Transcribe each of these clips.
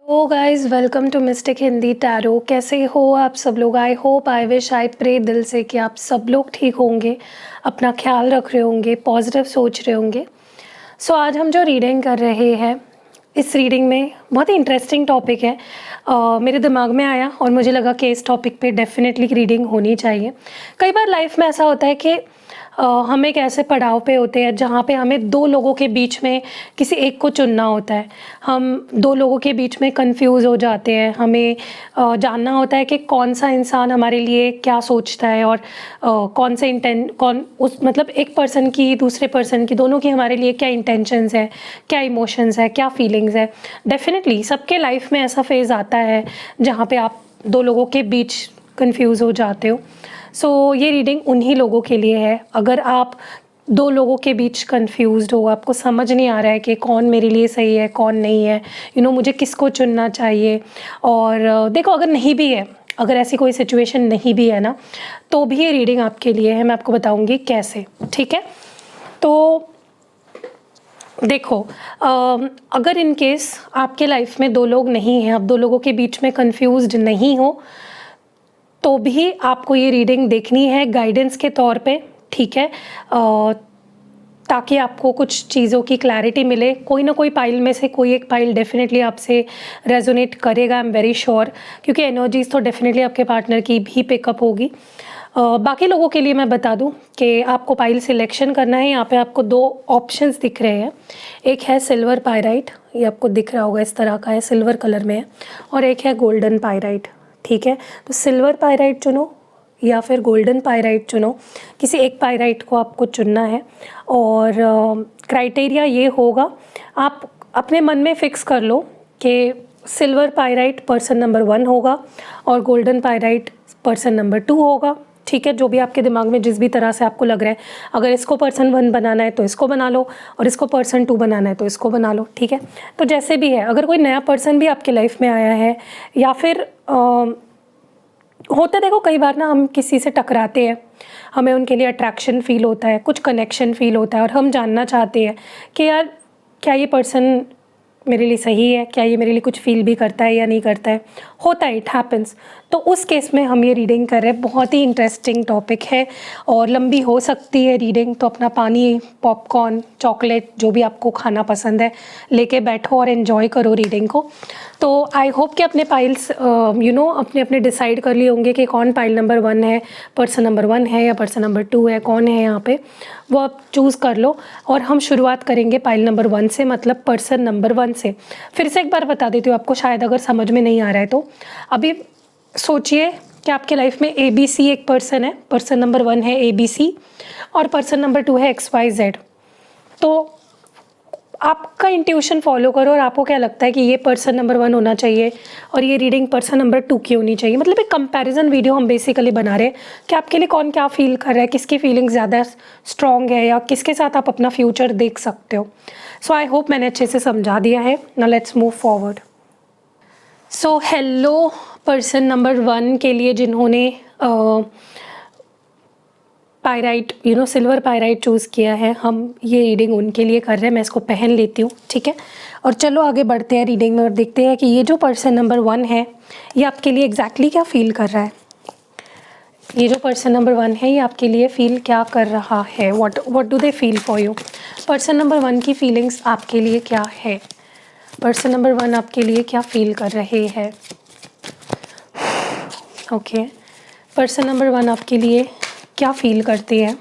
O guys, welcome to mystic Hindi tarot. कैसे हो आप सब लोग? I hope, I wish, I pray दिल से कि आप सब लोग ठीक होंगे, अपना ख्याल रख रहे होंगे, पॉजिटिव सोच रहे होंगे। सो आज हम जो रीडिंग कर रहे हैं, इस रीडिंग में बहुत ही इंटरेस्टिंग टॉपिक है। मेरे दिमाग में आया और मुझे लगा कि इस टॉपिक पे डेफिनेटली रीडिंग होनी चाहिए। कई बार लाइफ में ऐसा होता है कि हम एक ऐसे पड़ाव पे होते हैं जहाँ पे हमें दो लोगों के बीच में किसी एक को चुनना होता है। हम दो लोगों के बीच में कंफ्यूज हो जाते हैं। हमें जानना होता है कि कौन सा इंसान हमारे लिए क्या सोचता है और कौन उस मतलब एक पर्सन की दूसरे पर्सन की, दोनों की हमारे लिए क्या इंटेंशंस है, क्या इमोशंस है, क्या फीलिंग्स है। डेफिनेटली सबके लाइफ में ऐसा फेज़ आता है जहाँ पे आप दो लोगों के बीच कंफ्यूज हो जाते हो। सो ये रीडिंग उन्हीं लोगों के लिए है। अगर आप दो लोगों के बीच कंफ्यूज्ड हो, आपको समझ नहीं आ रहा है कि कौन मेरे लिए सही है, कौन नहीं है, मुझे किसको चुनना चाहिए। और देखो, अगर नहीं भी है, अगर ऐसी कोई सिचुएशन नहीं भी है ना, तो भी ये रीडिंग आपके लिए है। मैं आपको बताऊंगी कैसे, ठीक है? तो देखो, अगर इन केस आपके लाइफ में दो लोग नहीं हैं, आप दो लोगों के बीच में कंफ्यूज्ड नहीं हो, तो भी आपको ये रीडिंग देखनी है गाइडेंस के तौर पे, ठीक है? ताकि आपको कुछ चीज़ों की क्लैरिटी मिले। कोई ना कोई पाइल में से कोई एक पाइल डेफिनेटली आपसे रेजोनेट करेगा, आई एम वेरी श्योर, क्योंकि एनर्जीज तो डेफिनेटली आपके पार्टनर की भी पिकअप होगी। बाकी लोगों के लिए मैं बता दूं कि आपको पाइल सिलेक्शन करना है। यहाँ पे आपको दो ऑप्शंस दिख रहे हैं। एक है सिल्वर पायराइट, ये आपको दिख रहा होगा, इस तरह का है, सिल्वर कलर में है। और एक है गोल्डन पायराइट, ठीक है? तो सिल्वर पायराइट चुनो या फिर गोल्डन पायराइट चुनो, किसी एक पायराइट को आपको चुनना है। और क्राइटेरिया ये होगा, आप अपने मन में फ़िक्स कर लो कि सिल्वर पायराइट पर्सन नंबर 1 होगा और गोल्डन पायराइट पर्सन नंबर 2 होगा, ठीक है? जो भी आपके दिमाग में जिस भी तरह से आपको लग रहा है। अगर इसको पर्सन 1 बनाना है तो इसको बना लो, और इसको पर्सन 2 बनाना है तो इसको बना लो, ठीक है? तो जैसे भी है, अगर कोई नया पर्सन भी आपके लाइफ में आया है, या फिर होता है, देखो कई बार ना हम किसी से टकराते हैं, हमें उनके लिए अट्रैक्शन फील होता है, कुछ कनेक्शन फील होता है, और हम जानना चाहते हैं कि यार क्या ये पर्सन मेरे लिए सही है, क्या ये मेरे लिए कुछ फील भी करता है या नहीं करता है। होता है, इट हैपन्स। तो उस केस में हम ये रीडिंग कर रहे हैं। बहुत ही इंटरेस्टिंग टॉपिक है और लंबी हो सकती है रीडिंग, तो अपना पानी, पॉपकॉर्न, चॉकलेट, जो भी आपको खाना पसंद है, लेके बैठो और एंजॉय करो रीडिंग को। तो आई होप कि अपने पाइल्स अपने अपने डिसाइड कर लिए होंगे कि कौन पाइल नंबर 1 है, पर्सन नंबर 1 है या पर्सन नंबर 2 है, कौन है यहाँ पे, वो आप चूज़ कर लो। और हम शुरुआत करेंगे पाइल नंबर 1 से, मतलब पर्सन नंबर 1 से। फिर से एक बार बता देती हूँ आपको, शायद अगर समझ में नहीं आ रहा है तो। अभी सोचिए कि आपके लाइफ में ABC एक पर्सन है, पर्सन नंबर 1 है ABC, और पर्सन नंबर 2 है XYZ। तो आपका इंट्यूशन फॉलो करो, और आपको क्या लगता है कि ये पर्सन नंबर 1 होना चाहिए और ये रीडिंग पर्सन नंबर 2 की होनी चाहिए। मतलब एक कंपैरिजन वीडियो हम बेसिकली बना रहे हैं कि आपके लिए कौन क्या फील कर रहा है, किसकी फीलिंग ज़्यादा स्ट्रॉन्ग है, या किसके साथ आप अपना फ्यूचर देख सकते हो। सो आई होप मैंने अच्छे से समझा दिया है। Now let's move forward. So hello person number 1 के लिए जिन्होंने पायराइट, सिल्वर पायराइट चूज़ किया है, हम ये रीडिंग उनके लिए कर रहे हैं। मैं इसको पहन लेती हूँ, ठीक है? और चलो आगे बढ़ते हैं रीडिंग में और देखते हैं कि ये जो पर्सन नंबर 1 है, ये आपके लिए एग्जैक्टली क्या फील कर रहा है। ये जो पर्सन नंबर 1 है, ये आपके लिए फील क्या कर रहा है, what do they feel for you. Person number 1 की फीलिंग्स आपके लिए क्या है, पर्सन नंबर 1 आपके लिए क्या फील कर रहे हैं। ओके, पर्सन नंबर 1 आपके लिए क्या फील करती है,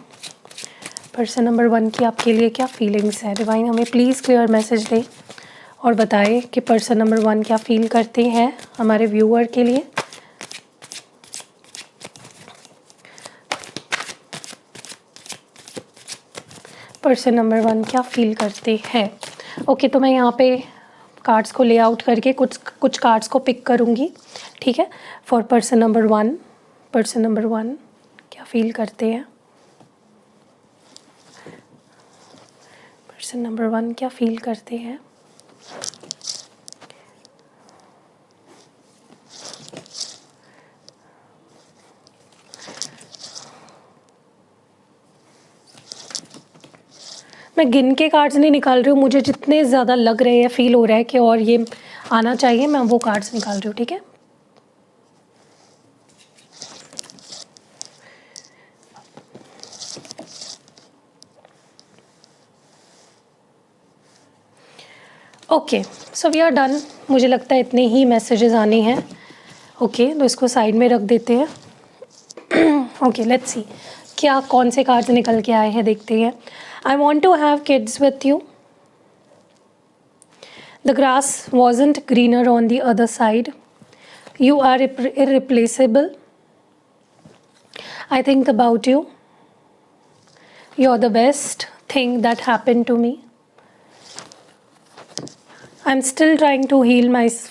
पर्सन नंबर 1 की आपके लिए क्या फीलिंग्स है। डिवाइन हमें प्लीज़ क्लियर मैसेज दे और बताए कि पर्सन नंबर 1 क्या फील करते हैं हमारे व्यूअर के लिए। पर्सन नंबर 1 क्या फील करते हैं। ओके, तो मैं यहाँ पे कार्ड्स को लेआउट करके कुछ कार्ड्स को पिक करूँगी, ठीक है? For person number 1, person number 1 क्या फील करते हैं, पर्सन नंबर 1 क्या फील करते हैं। मैं गिन के कार्ड्स नहीं निकाल रही हूँ, मुझे जितने ज़्यादा लग रहे हैं, फील हो रहा है कि और ये आना चाहिए, मैं वो कार्ड्स निकाल रही हूँ, ठीक है। Okay, so we are done. मुझे लगता है इतने ही मैसेजेस आने हैं। ओके, तो इसको साइड में रख देते हैं। ओके, लेट्स सी क्या कौन से कार्ड्स निकल के आए हैं, देखते हैं। I want to have kids with you. The grass wasn't greener on the other side. You are irreplaceable. I think about you. You're the best thing that happened to me. I'm still trying to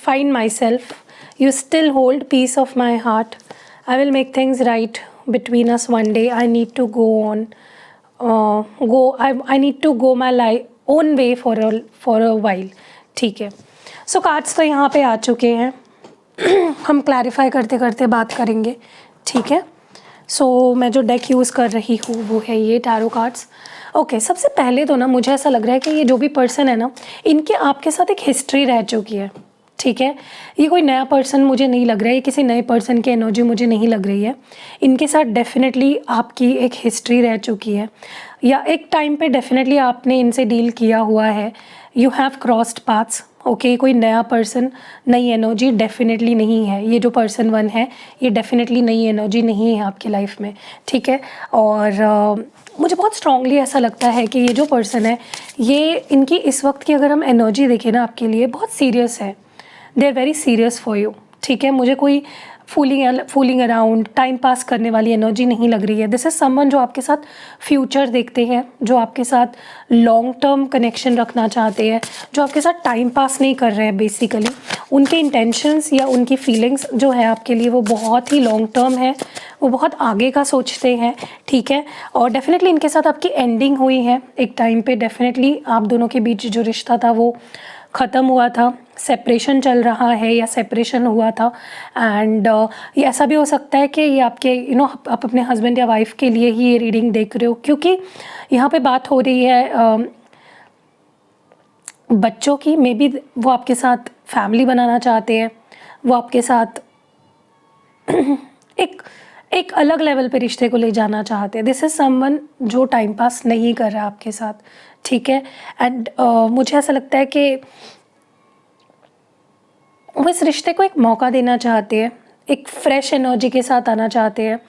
find myself. You still hold piece of my heart. I will make things right between us one day. I need to go on. I need to go my own way for a while. ठीक है. So cards तो यहाँ पे आ चुके हैं. हम clarify करते करते बात करेंगे, ठीक है। सो मैं जो डेक यूज़ कर रही हूँ वो है ये टैरो कार्ड्स। ओके, सबसे पहले तो ना मुझे ऐसा लग रहा है कि ये जो भी पर्सन है ना, इनके आपके साथ एक हिस्ट्री रह चुकी है, ठीक है। ये कोई नया पर्सन मुझे नहीं लग रहा है, ये किसी नए पर्सन की एनर्जी मुझे नहीं लग रही है। इनके साथ डेफिनेटली आपकी एक हिस्ट्री रह चुकी है, या एक टाइम पे डेफिनेटली आपने इनसे डील किया हुआ है। You have crossed paths. Okay, कोई नया पर्सन, नई एनर्जी डेफिनेटली नहीं है। ये जो पर्सन 1 है, ये डेफिनेटली नई एनर्जी नहीं है आपकी लाइफ में, ठीक है। और मुझे बहुत स्ट्रांगली ऐसा लगता है कि ये जो पर्सन है, ये इनकी इस वक्त की अगर हम एनर्जी देखें ना, आपके लिए बहुत सीरियस है। They are very serious for you, ठीक है। मुझे कोई फूलिंग अराउंड, टाइम पास करने वाली एनर्जी नहीं लग रही है। दिस इज़ समवन जो आपके साथ फ्यूचर देखते हैं, जो आपके साथ लॉन्ग टर्म कनेक्शन रखना चाहते हैं, जो आपके साथ टाइम पास नहीं कर रहे हैं। बेसिकली उनके इंटेंशंस या उनकी फीलिंग्स जो है आपके लिए, वो बहुत ही लॉन्ग टर्म है, वो बहुत आगे का सोचते हैं, ठीक है। और डेफिनेटली इनके साथ आपकी एंडिंग हुई है एक टाइम पे। डेफिनेटली आप दोनों के बीच जो रिश्ता था वो ख़त्म हुआ था, सेपरेशन चल रहा है या सेपरेशन हुआ था। एंड ये ऐसा भी हो सकता है कि ये आपके आप अपने हस्बैंड या वाइफ के लिए ही ये रीडिंग देख रहे हो, क्योंकि यहाँ पे बात हो रही है बच्चों की। मे बी वो आपके साथ फैमिली बनाना चाहते हैं, वो आपके साथ एक अलग लेवल पे रिश्ते को ले जाना चाहते हैं। दिस इज़ समवन जो टाइम पास नहीं कर रहा आपके साथ, ठीक है। एंड मुझे ऐसा लगता है कि वो इस रिश्ते को एक मौका देना चाहते हैं, एक फ्रेश एनर्जी के साथ आना चाहते हैं।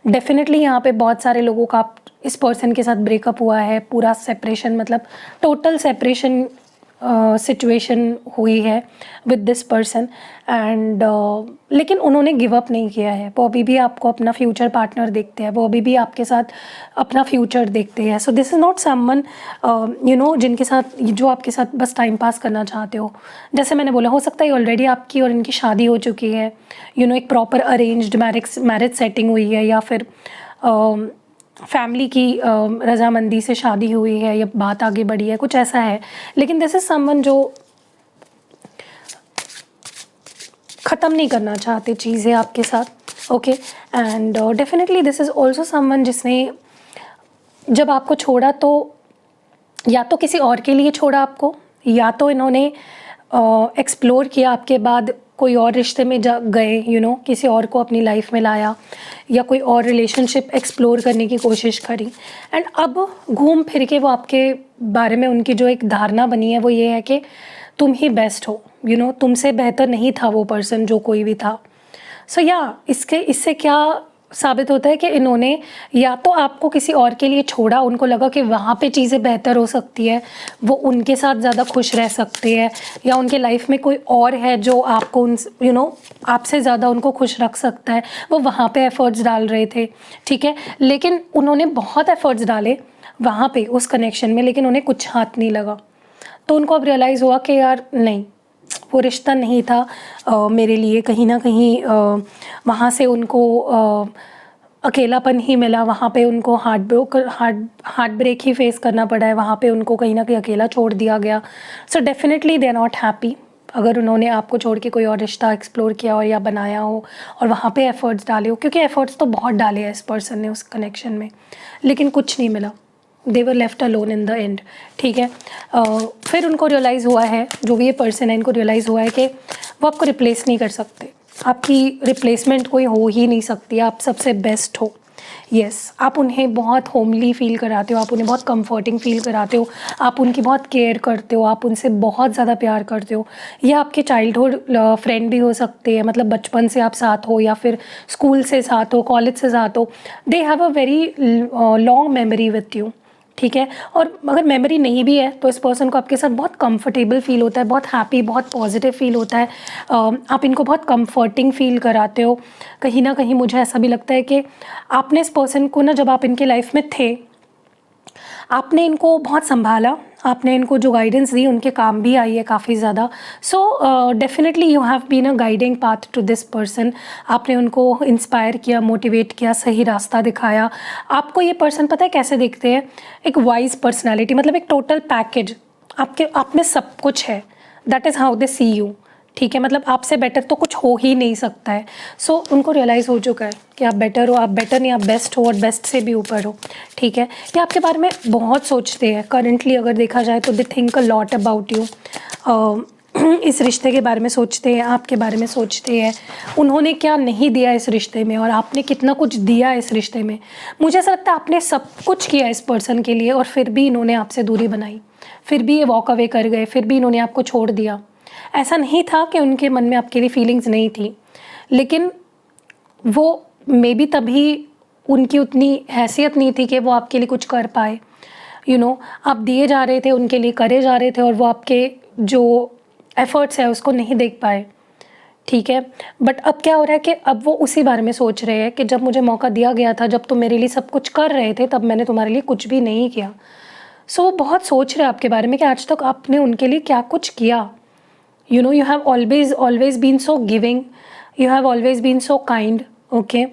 डेफिनेटली यहाँ पे बहुत सारे लोगों का इस पर्सन के साथ ब्रेकअप हुआ है, पूरा सेपरेशन, मतलब टोटल सेपरेशन सिचुएशन हुई है विद दिस पर्सन। एंड लेकिन उन्होंने गिव अप नहीं किया है, वो अभी भी आपको अपना फ्यूचर पार्टनर देखते हैं, वो अभी भी आपके साथ अपना फ्यूचर देखते हैं। So this is not someone जिनके साथ, जो आपके साथ बस टाइम पास करना चाहते हो। जैसे मैंने बोला, हो सकता है ऑलरेडी आपकी और इनकी शादी हो चुकी है, एक प्रॉपर अरेंज्ड मैरिज सेटिंग हुई है, या फिर फैमिली की रजामंदी से शादी हुई है, या बात आगे बढ़ी है, कुछ ऐसा है। लेकिन दिस इज समवन जो ख़त्म नहीं करना चाहते चीज़ें आपके साथ, okay. And definitely this is also someone जिसने जब आपको छोड़ा तो या तो किसी और के लिए छोड़ा आपको, या तो इन्होंने एक्सप्लोर किया आपके बाद, कोई और रिश्ते में गए, किसी और को अपनी लाइफ में लाया, या कोई और रिलेशनशिप एक्सप्लोर करने की कोशिश करी। एंड अब घूम फिर के वो आपके बारे में, उनकी जो एक धारणा बनी है वो ये है कि तुम ही बेस्ट हो, तुमसे बेहतर नहीं था वो पर्सन जो कोई भी था। सो इससे क्या साबित होता है कि इन्होंने या तो आपको किसी और के लिए छोड़ा, उनको लगा कि वहाँ पे चीज़ें बेहतर हो सकती है, वो उनके साथ ज़्यादा खुश रह सकते हैं, या उनके लाइफ में कोई और है जो आपको आपसे ज़्यादा उनको खुश रख सकता है, वो वहाँ पे एफ़र्ट्स डाल रहे थे, ठीक है। लेकिन उन्होंने बहुत एफ़र्ट्स डाले वहाँ पे उस कनेक्शन में, लेकिन उन्हें कुछ हाथ नहीं लगा। तो उनको अब रियलाइज़ हुआ कि यार नहीं, वो रिश्ता नहीं था मेरे लिए। कहीं ना कहीं वहाँ से उनको अकेलापन ही मिला, वहाँ पे उनको हार्ट ब्रेक ही फेस करना पड़ा है, वहाँ पे उनको कहीं ना कहीं अकेला छोड़ दिया गया। So definitely they are not happy. अगर उन्होंने आपको छोड़ के कोई और रिश्ता एक्सप्लोर किया हो या बनाया हो और वहाँ पे एफ़र्ट्स डाले हो, क्योंकि एफ़र्ट्स तो बहुत डाले हैं इस पर्सन ने उस कनेक्शन में, लेकिन कुछ नहीं मिला, they were left alone in the end, ठीक है। फिर उनको रियलाइज़ हुआ है, जो भी ये पर्सन है इनको रियलाइज़ हुआ है कि वो आपको रिप्लेस नहीं कर सकते, आपकी रिप्लेसमेंट कोई हो ही नहीं सकती, आप सबसे बेस्ट हो। यस, आप उन्हें बहुत होमली फील कराते हो, आप उन्हें बहुत कंफर्टिंग फील कराते हो, आप उनकी बहुत केयर करते हो, आप उनसे बहुत ज़्यादा प्यार करते हो। यह आपके चाइल्डहुड फ्रेंड भी हो सकते हैं, मतलब बचपन से आप साथ हो, या फिर स्कूल से साथ हो, कॉलेज से साथ हो। They have a very long memory with you, ठीक है। और अगर मेमोरी नहीं भी है तो इस पर्सन को आपके साथ बहुत कंफर्टेबल फील होता है, बहुत हैप्पी, बहुत पॉजिटिव फील होता है। आप इनको बहुत कंफर्टिंग फील कराते हो। कहीं ना कहीं मुझे ऐसा भी लगता है कि आपने इस पर्सन को ना, जब आप इनके लाइफ में थे, आपने इनको बहुत संभाला, आपने इनको जो गाइडेंस दी उनके काम भी आई है काफ़ी ज़्यादा। So definitely you have been a guiding path to this person. आपने उनको इंस्पायर किया, मोटिवेट किया, सही रास्ता दिखाया। आपको ये पर्सन पता है कैसे देखते हैं? एक वाइज पर्सनैलिटी, मतलब एक टोटल पैकेज, आपके आप में सब कुछ है। That is how they see you, ठीक है। मतलब आपसे बेटर तो कुछ हो ही नहीं सकता है। सो उनको रियलाइज़ हो चुका है कि आप बेटर हो, आप बेटर नहीं, आप बेस्ट हो, और बेस्ट से भी ऊपर हो, ठीक है। ये आपके बारे में बहुत सोचते हैं करंटली, अगर देखा जाए तो they think a lot about you. इस रिश्ते के बारे में सोचते हैं, आपके बारे में सोचते हैं, उन्होंने क्या नहीं दिया इस रिश्ते में और आपने कितना कुछ दिया इस रिश्ते में। मुझे ऐसा लगता है आपने सब कुछ किया इस पर्सन के लिए, और फिर भी इन्होंने आपसे दूरी बनाई, फिर भी ये वॉक अवे कर गए, फिर भी इन्होंने आपको छोड़ दिया। ऐसा नहीं था कि उनके मन में आपके लिए फीलिंग्स नहीं थी, लेकिन वो मे बी तभी उनकी उतनी हैसियत नहीं थी कि वो आपके लिए कुछ कर पाए। यू नो, आप दिए जा रहे थे, उनके लिए करे जा रहे थे, और वो आपके जो एफर्ट्स है उसको नहीं देख पाए, ठीक है। बट अब क्या हो रहा है कि अब वो उसी बारे में सोच रहे हैं कि जब मुझे मौका दिया गया था, जब तुम मेरे लिए सब कुछ कर रहे थे, तब मैंने तुम्हारे लिए कुछ भी नहीं किया। सो वो बहुत सोच रहे हैं आपके बारे में कि आज तक आपने उनके लिए क्या कुछ किया। You know, you have always been so giving, you have always been so kind, okay।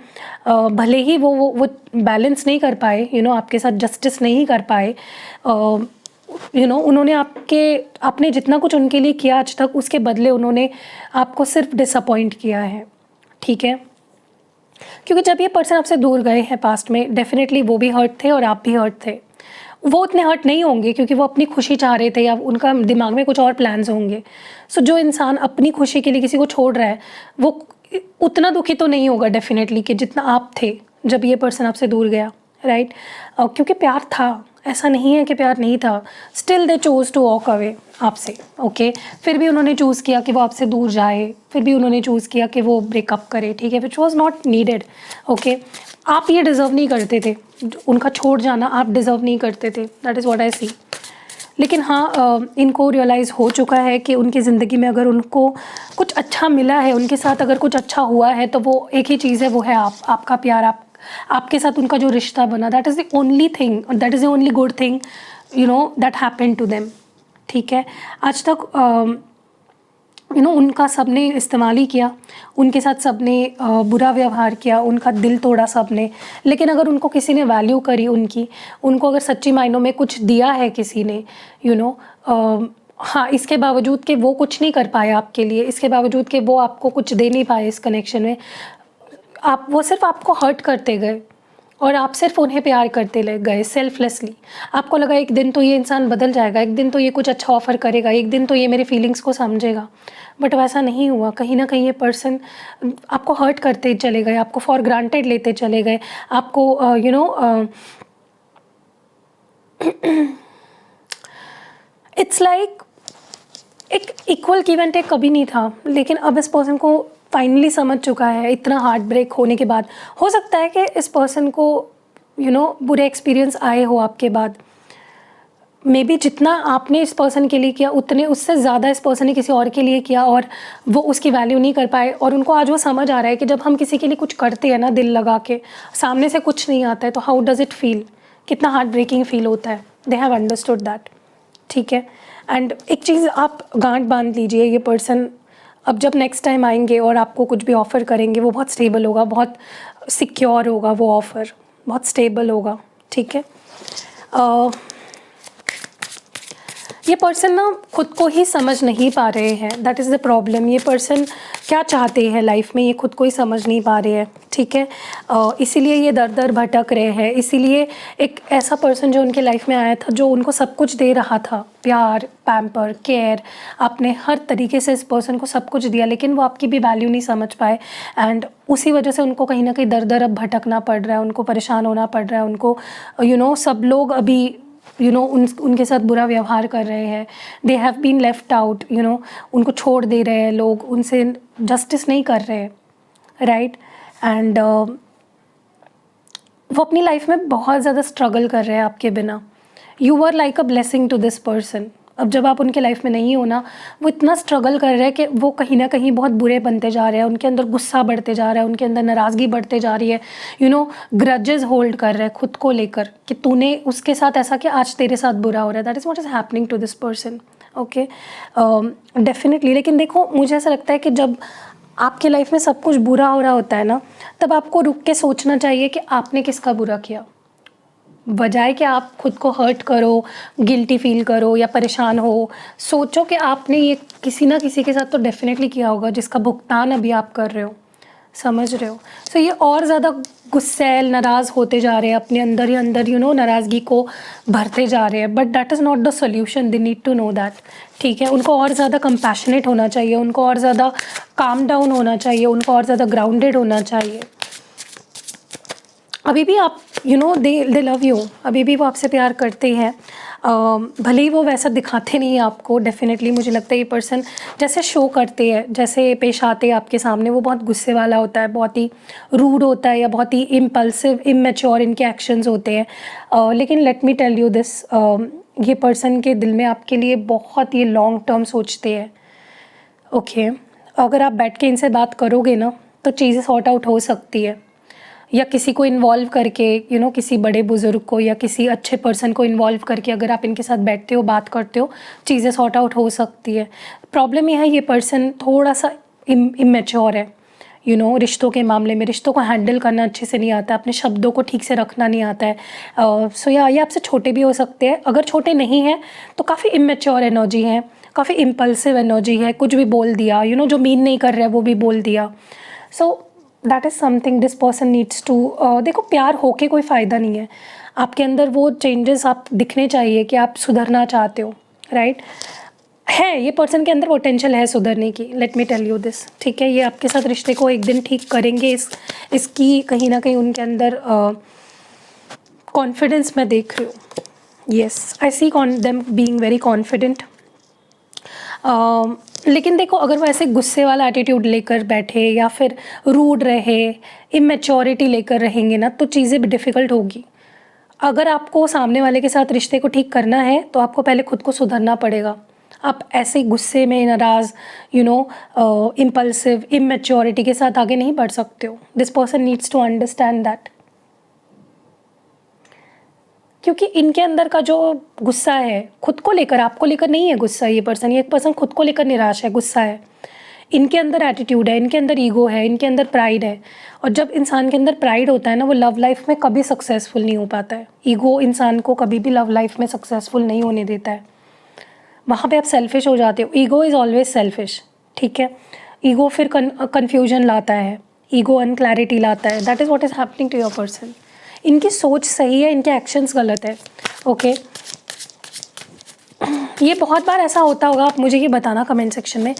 भले ही वो बैलेंस नहीं कर पाए, you know, आपके साथ जस्टिस नहीं कर पाए, you know, उन्होंने आपने जितना कुछ उनके लिए किया आज तक, उसके बदले उन्होंने आपको सिर्फ डिसअपॉइंट किया है, ठीक है। क्योंकि जब ये पर्सन आपसे दूर गए हैं पास्ट में, डेफिनेटली वो भी हर्ट थे और आप भी हर्ट थे। वो उतने हर्ट नहीं होंगे क्योंकि वो अपनी खुशी चाह रहे थे, या उनका दिमाग में कुछ और प्लान्स होंगे। सो जो इंसान अपनी खुशी के लिए किसी को छोड़ रहा है, वो उतना दुखी तो नहीं होगा डेफिनेटली कि जितना आप थे जब ये पर्सन आपसे दूर गया, राइट। क्योंकि प्यार था, ऐसा नहीं है कि प्यार नहीं था। Still they choose to walk away आपसे, ओके। फिर भी उन्होंने चूज़ किया कि वो आपसे दूर जाए, फिर भी उन्होंने चूज़ किया कि वो ब्रेकअप करे, ठीक है, which was not needed, okay. आप ये डिज़र्व नहीं करते थे, उनका छोड़ जाना आप डिज़र्व नहीं करते थे, दैट इज़ व्हाट आई सी। लेकिन हाँ, इनको रियलाइज़ हो चुका है कि उनकी ज़िंदगी में अगर उनको कुछ अच्छा मिला है, उनके साथ अगर कुछ अच्छा हुआ है, तो वो एक ही चीज़ है, वो है आपका प्यार, आपके साथ उनका जो रिश्ता बना, that is the only thing, that is the only good thing, you know, that happened to them, ठीक है। आज तक यू नो उनका सबने इस्तेमाल ही किया, उनके साथ सबने बुरा व्यवहार किया, उनका दिल तोड़ा सबने। लेकिन अगर उनको किसी ने वैल्यू करी उनको अगर सच्ची मायनों में कुछ दिया है किसी ने, यू नो, हाँ, इसके बावजूद कि वो कुछ नहीं कर पाए आपके लिए, इसके बावजूद कि वो आपको कुछ दे नहीं पाए इस कनेक्शन में, वो सिर्फ आपको हर्ट करते गए और आप सिर्फ उन्हें प्यार करते गए सेल्फलेसली। आपको लगा एक दिन तो ये इंसान बदल जाएगा, एक दिन तो ये कुछ अच्छा ऑफ़र करेगा, एक दिन तो ये मेरे फीलिंग्स को समझेगा, बट वैसा नहीं हुआ। कहीं ना कहीं ये पर्सन आपको हर्ट करते चले गए, आपको फॉर ग्रांटेड लेते चले गए, आपको यू नो, इट्स लाइक एक इक्वल गिव एंड टेक कभी नहीं था। लेकिन अब इस पर्सन को फाइनली समझ चुका है, इतना हार्ट ब्रेक होने के बाद। हो सकता है कि इस पर्सन को यू नो बुरे एक्सपीरियंस आए हो आपके बाद, मे बी जितना आपने इस पर्सन के लिए किया उतने उससे ज़्यादा इस पर्सन ने किसी और के लिए किया, और वो उसकी वैल्यू नहीं कर पाए। और उनको आज वो समझ आ रहा है कि जब हम किसी के लिए कुछ करते हैं ना, दिल लगा के, सामने से कुछ नहीं आता है, तो हाउ डज़ इट फील, कितना हार्ट ब्रेकिंग फील होता है। दे हैव अंडरस्टूड दैट, ठीक है। एंड एक चीज़ आप गांठ बांध लीजिए, ये पर्सन अब जब नेक्स्ट टाइम आएंगे और आपको कुछ भी ऑफ़र करेंगे, वो बहुत स्टेबल होगा, बहुत सिक्योर होगा, वो ऑफ़र बहुत स्टेबल होगा, ठीक है। ये पर्सन ना खुद को ही समझ नहीं पा रहे हैं, दैट इज़ द प्रॉब्लम। ये पर्सन क्या चाहते हैं लाइफ में ये खुद को ही समझ नहीं पा रहे हैं, ठीक है। इसीलिए ये दर दर भटक रहे हैं। इसीलिए एक ऐसा पर्सन जो उनके लाइफ में आया था, जो उनको सब कुछ दे रहा था, प्यार, पैम्पर, केयर, आपने हर तरीके से इस पर्सन को सब कुछ दिया, लेकिन वो आपकी भी वैल्यू नहीं समझ पाए। एंड उसी वजह से उनको कहीं ना कहीं दर दर अब भटकना पड़ रहा है, उनको परेशान होना पड़ रहा है, उनको सब लोग अभी उनके साथ बुरा व्यवहार कर रहे हैं। They have been left out, उनको छोड़ दे रहे हैं लोग, उनसे जस्टिस नहीं कर रहे हैं, राइट। एंड वो अपनी लाइफ में बहुत ज़्यादा स्ट्रगल कर रहे हैं आपके बिना। You are like a blessing to this person. अब जब आप उनके लाइफ में नहीं हो ना, वो इतना स्ट्रगल कर रहे हैं कि वो कहीं ना कहीं बहुत बुरे बनते जा रहे हैं, उनके अंदर गुस्सा बढ़ते जा रहा है, उनके अंदर नाराज़गी बढ़ते जा रही है, ग्रजेस होल्ड कर रहे हैं खुद को लेकर कि तूने उसके साथ ऐसा किया, आज तेरे साथ बुरा हो रहा है। That is what is happening to this person, okay, definitely. लेकिन देखो, मुझे ऐसा लगता है कि जब आपके लाइफ में सब कुछ बुरा हो रहा होता है ना, तब आपको रुक के सोचना चाहिए कि आपने किसका बुरा किया, बजाय कि आप खुद को हर्ट करो, गिल्टी फील करो या परेशान हो। सोचो कि आपने ये किसी ना किसी के साथ तो डेफिनेटली किया होगा, जिसका भुगतान अभी आप कर रहे हो, समझ रहे हो। सो ये और ज़्यादा गुस्सैल, नाराज़ होते जा रहे हैं, अपने अंदर ही अंदर नाराज़गी को भरते जा रहे हैं। But that is not the solution, they need to know that, ठीक है। उनको और ज़्यादा कंपैशनेट होना चाहिए, उनको और ज़्यादा काम डाउन होना चाहिए, उनको और ज़्यादा ग्राउंडेड होना चाहिए। अभी भी आप दे लव यू, अभी भी वो आपसे प्यार करते हैं। भले ही वो वैसा दिखाते नहीं हैं आपको, डेफिनेटली मुझे लगता है ये पर्सन जैसे शो करते हैं, जैसे पेश आते हैं आपके सामने, वो बहुत गुस्से वाला होता है, बहुत ही रूड होता है, या बहुत ही इम्पल्सिव, इमेच्योर इनके एक्शंस होते हैं। लेकिन let me tell you this, ये पर्सन के दिल में आपके लिए बहुत ही लॉन्ग टर्म सोचते हैं, ओके। अगर आप बैठ के इनसे बात करोगे ना, तो चीज़ें सॉर्ट आउट हो सकती है, या किसी को इन्वॉल्व करके, किसी बड़े बुज़ुर्ग को या किसी अच्छे पर्सन को इन्वॉल्व करके अगर आप इनके साथ बैठते हो, बात करते हो, चीज़ें सॉर्ट आउट हो सकती है। प्रॉब्लम यह है, ये पर्सन थोड़ा सा इमेच्योर है, रिश्तों के मामले में। रिश्तों को हैंडल करना अच्छे से नहीं आता है, अपने शब्दों को ठीक से रखना नहीं आता है। सो ये आपसे छोटे भी हो सकते हैं। अगर छोटे नहीं हैं तो काफ़ी इमेच्योर एनर्जी है, काफ़ी इम्पल्सिव एनर्जी है, कुछ भी बोल दिया, जो मीन नहीं कर रहा है वो भी बोल दिया। So that is something this person needs to, देखो, प्यार होके कोई फ़ायदा नहीं है, आपके अंदर वो चेंजेस आप दिखने चाहिए कि आप सुधरना चाहते हो, राइट। है, ये पर्सन के अंदर पोटेंशियल है सुधरने की, let me tell you this, ठीक है। ये आपके साथ रिश्ते को एक दिन ठीक करेंगे, इसकी कहीं ना कहीं उनके अंदर कॉन्फिडेंस मैं देख रही हूँ। Yes, I see them being very confident. लेकिन देखो, अगर वो ऐसे गुस्से वाला एटीट्यूड लेकर बैठे या फिर रूड रहे, इमेच्योरिटी लेकर रहेंगे ना, तो चीज़ें भी डिफ़िकल्ट होगी। अगर आपको सामने वाले के साथ रिश्ते को ठीक करना है, तो आपको पहले खुद को सुधरना पड़ेगा। आप ऐसे गुस्से में, नाराज़, इम्पल्सिव, इमेच्योरिटी के साथ आगे नहीं बढ़ सकते हो। This person needs to understand that, क्योंकि इनके अंदर का जो गुस्सा है खुद को लेकर, आपको लेकर नहीं है गुस्सा। ये पर्सन खुद को लेकर निराश है, गुस्सा है। इनके अंदर एटीट्यूड है, इनके अंदर ईगो है, इनके अंदर प्राइड है। और जब इंसान के अंदर प्राइड होता है ना, वो लव लाइफ में कभी सक्सेसफुल नहीं हो पाता है। ईगो इंसान को कभी भी लव लाइफ में सक्सेसफुल नहीं होने देता है। वहाँ पे आप सेल्फिश हो जाते हो। ईगो इज़ ऑलवेज सेल्फिश, ठीक है। ईगो फिर कन्फ्यूजन लाता है, ईगो अनक्लैरिटी लाता है। That is what is happening to your person. इनकी सोच सही है, इनके एक्शंस गलत है, ओके। ये बहुत बार ऐसा होता होगा, आप मुझे ये बताना कमेंट सेक्शन में।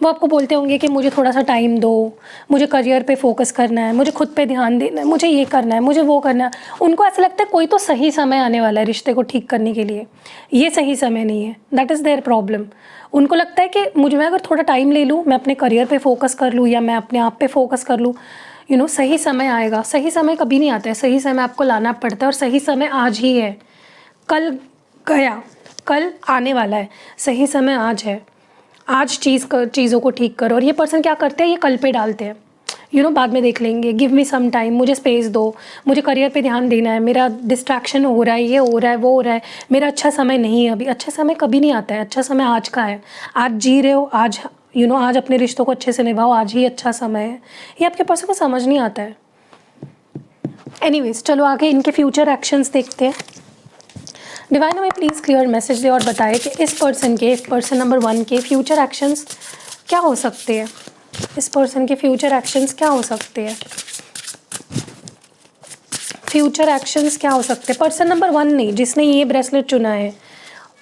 वो आपको बोलते होंगे कि मुझे थोड़ा सा टाइम दो, मुझे करियर पे फोकस करना है, मुझे खुद पे ध्यान देना है, मुझे ये करना है, मुझे वो करना है। उनको ऐसा लगता है कोई तो सही समय आने वाला है रिश्ते को ठीक करने के लिए, ये सही समय नहीं है। That is their problem. उनको लगता है कि मैं अगर थोड़ा टाइम ले लूँ, मैं अपने करियर पे फोकस कर लूँ, या मैं अपने आप पे फोकस कर लूँ, सही समय आएगा। सही समय कभी नहीं आता है, सही समय आपको लाना पड़ता है। और सही समय आज ही है, कल गया, कल आने वाला है। सही समय आज है, आज चीज़ों को ठीक करो। और ये पर्सन क्या करते हैं, ये कल पे डालते हैं, बाद में देख लेंगे, गिव मी सम टाइम, मुझे स्पेस दो, मुझे करियर पे ध्यान देना है, मेरा डिस्ट्रैक्शन हो रहा है, ये हो रहा है, वो हो रहा है, मेरा अच्छा समय नहीं है अभी। अच्छा समय कभी नहीं आता है, अच्छा समय आज का है। आज जी रहे हो, आज आज अपने रिश्तों को अच्छे से निभाओ, आज ही अच्छा समय है। ये आपके पर्सन को समझ नहीं आता है। एनीवेज, चलो आगे इनके फ्यूचर एक्शंस देखते हैं। डिवाइन हमें प्लीज़ क्लियर मैसेज दे और बताए कि इस पर्सन नंबर 1 के फ्यूचर एक्शंस क्या हो सकते हैं। इस पर्सन के फ्यूचर एक्शंस क्या हो सकते हैं। फ्यूचर एक्शंस क्या हो सकते हैं। पर्सन नंबर 1 नहीं, जिसने ये ब्रेसलेट चुना है,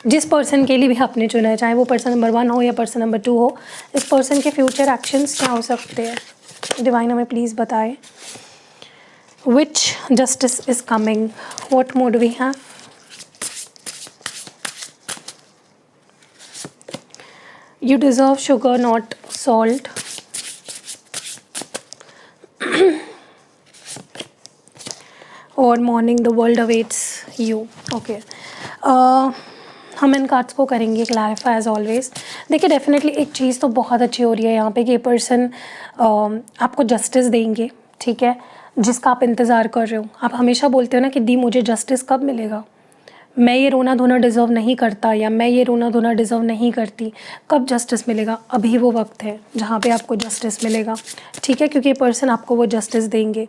जिस पर्सन के लिए भी आपने चुना है, चाहे वो पर्सन नंबर 1 हो या पर्सन नंबर 2 हो, इस पर्सन के फ्यूचर एक्शंस क्या हो सकते हैं। डिवाइन हमें प्लीज़ बताए। Which justice is coming? What more do we have? You deserve sugar, not salt. Or morning, the world awaits you. Okay. हम इन कार्ड्स को करेंगे क्लैरिफाई एज ऑलवेज। देखिए डेफिनेटली एक चीज़ तो बहुत अच्छी हो रही है यहाँ पे कि ये पर्सन आपको जस्टिस देंगे, ठीक है, जिसका आप इंतज़ार कर रहे हो। आप हमेशा बोलते हो ना कि दी मुझे जस्टिस कब मिलेगा, मैं ये रोना धोना डिज़र्व नहीं करता या मैं ये रोना धोना डिज़र्व नहीं करती, कब जस्टिस मिलेगा। अभी वो वक्त है जहाँ पे आपको जस्टिस मिलेगा, ठीक है, क्योंकि ये पर्सन आपको वो जस्टिस देंगे।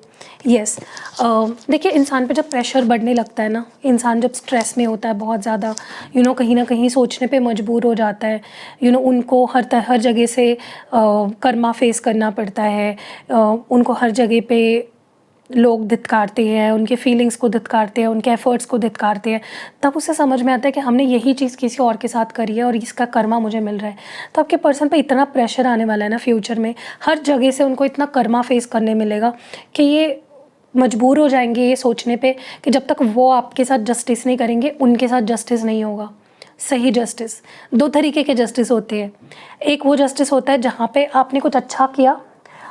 यस, देखिए इंसान पे जब प्रेशर बढ़ने लगता है ना, इंसान जब स्ट्रेस में होता है बहुत ज़्यादा, कहीं ना कहीं सोचने पे मजबूर हो जाता है, उनको हर जगह से कर्मा फेस करना पड़ता है, उनको हर जगह पे लोग धिक्कारते हैं, उनके फीलिंग्स को धिक्कारते हैं, उनके एफर्ट्स को धिक्कारते हैं, तब उसे समझ में आता है कि हमने यही चीज़ किसी और के साथ करी है और इसका कर्मा मुझे मिल रहा है। तो आपके पर्सन पे इतना प्रेशर आने वाला है ना फ्यूचर में, हर जगह से उनको इतना कर्मा फेस करने मिलेगा कि ये मजबूर हो जाएंगे ये सोचने पे कि जब तक वो आपके साथ जस्टिस नहीं करेंगे, उनके साथ जस्टिस नहीं होगा। सही जस्टिस, 2 तरीके के जस्टिस होते हैं। एक वो जस्टिस होता है जहाँ पे आपने कुछ अच्छा किया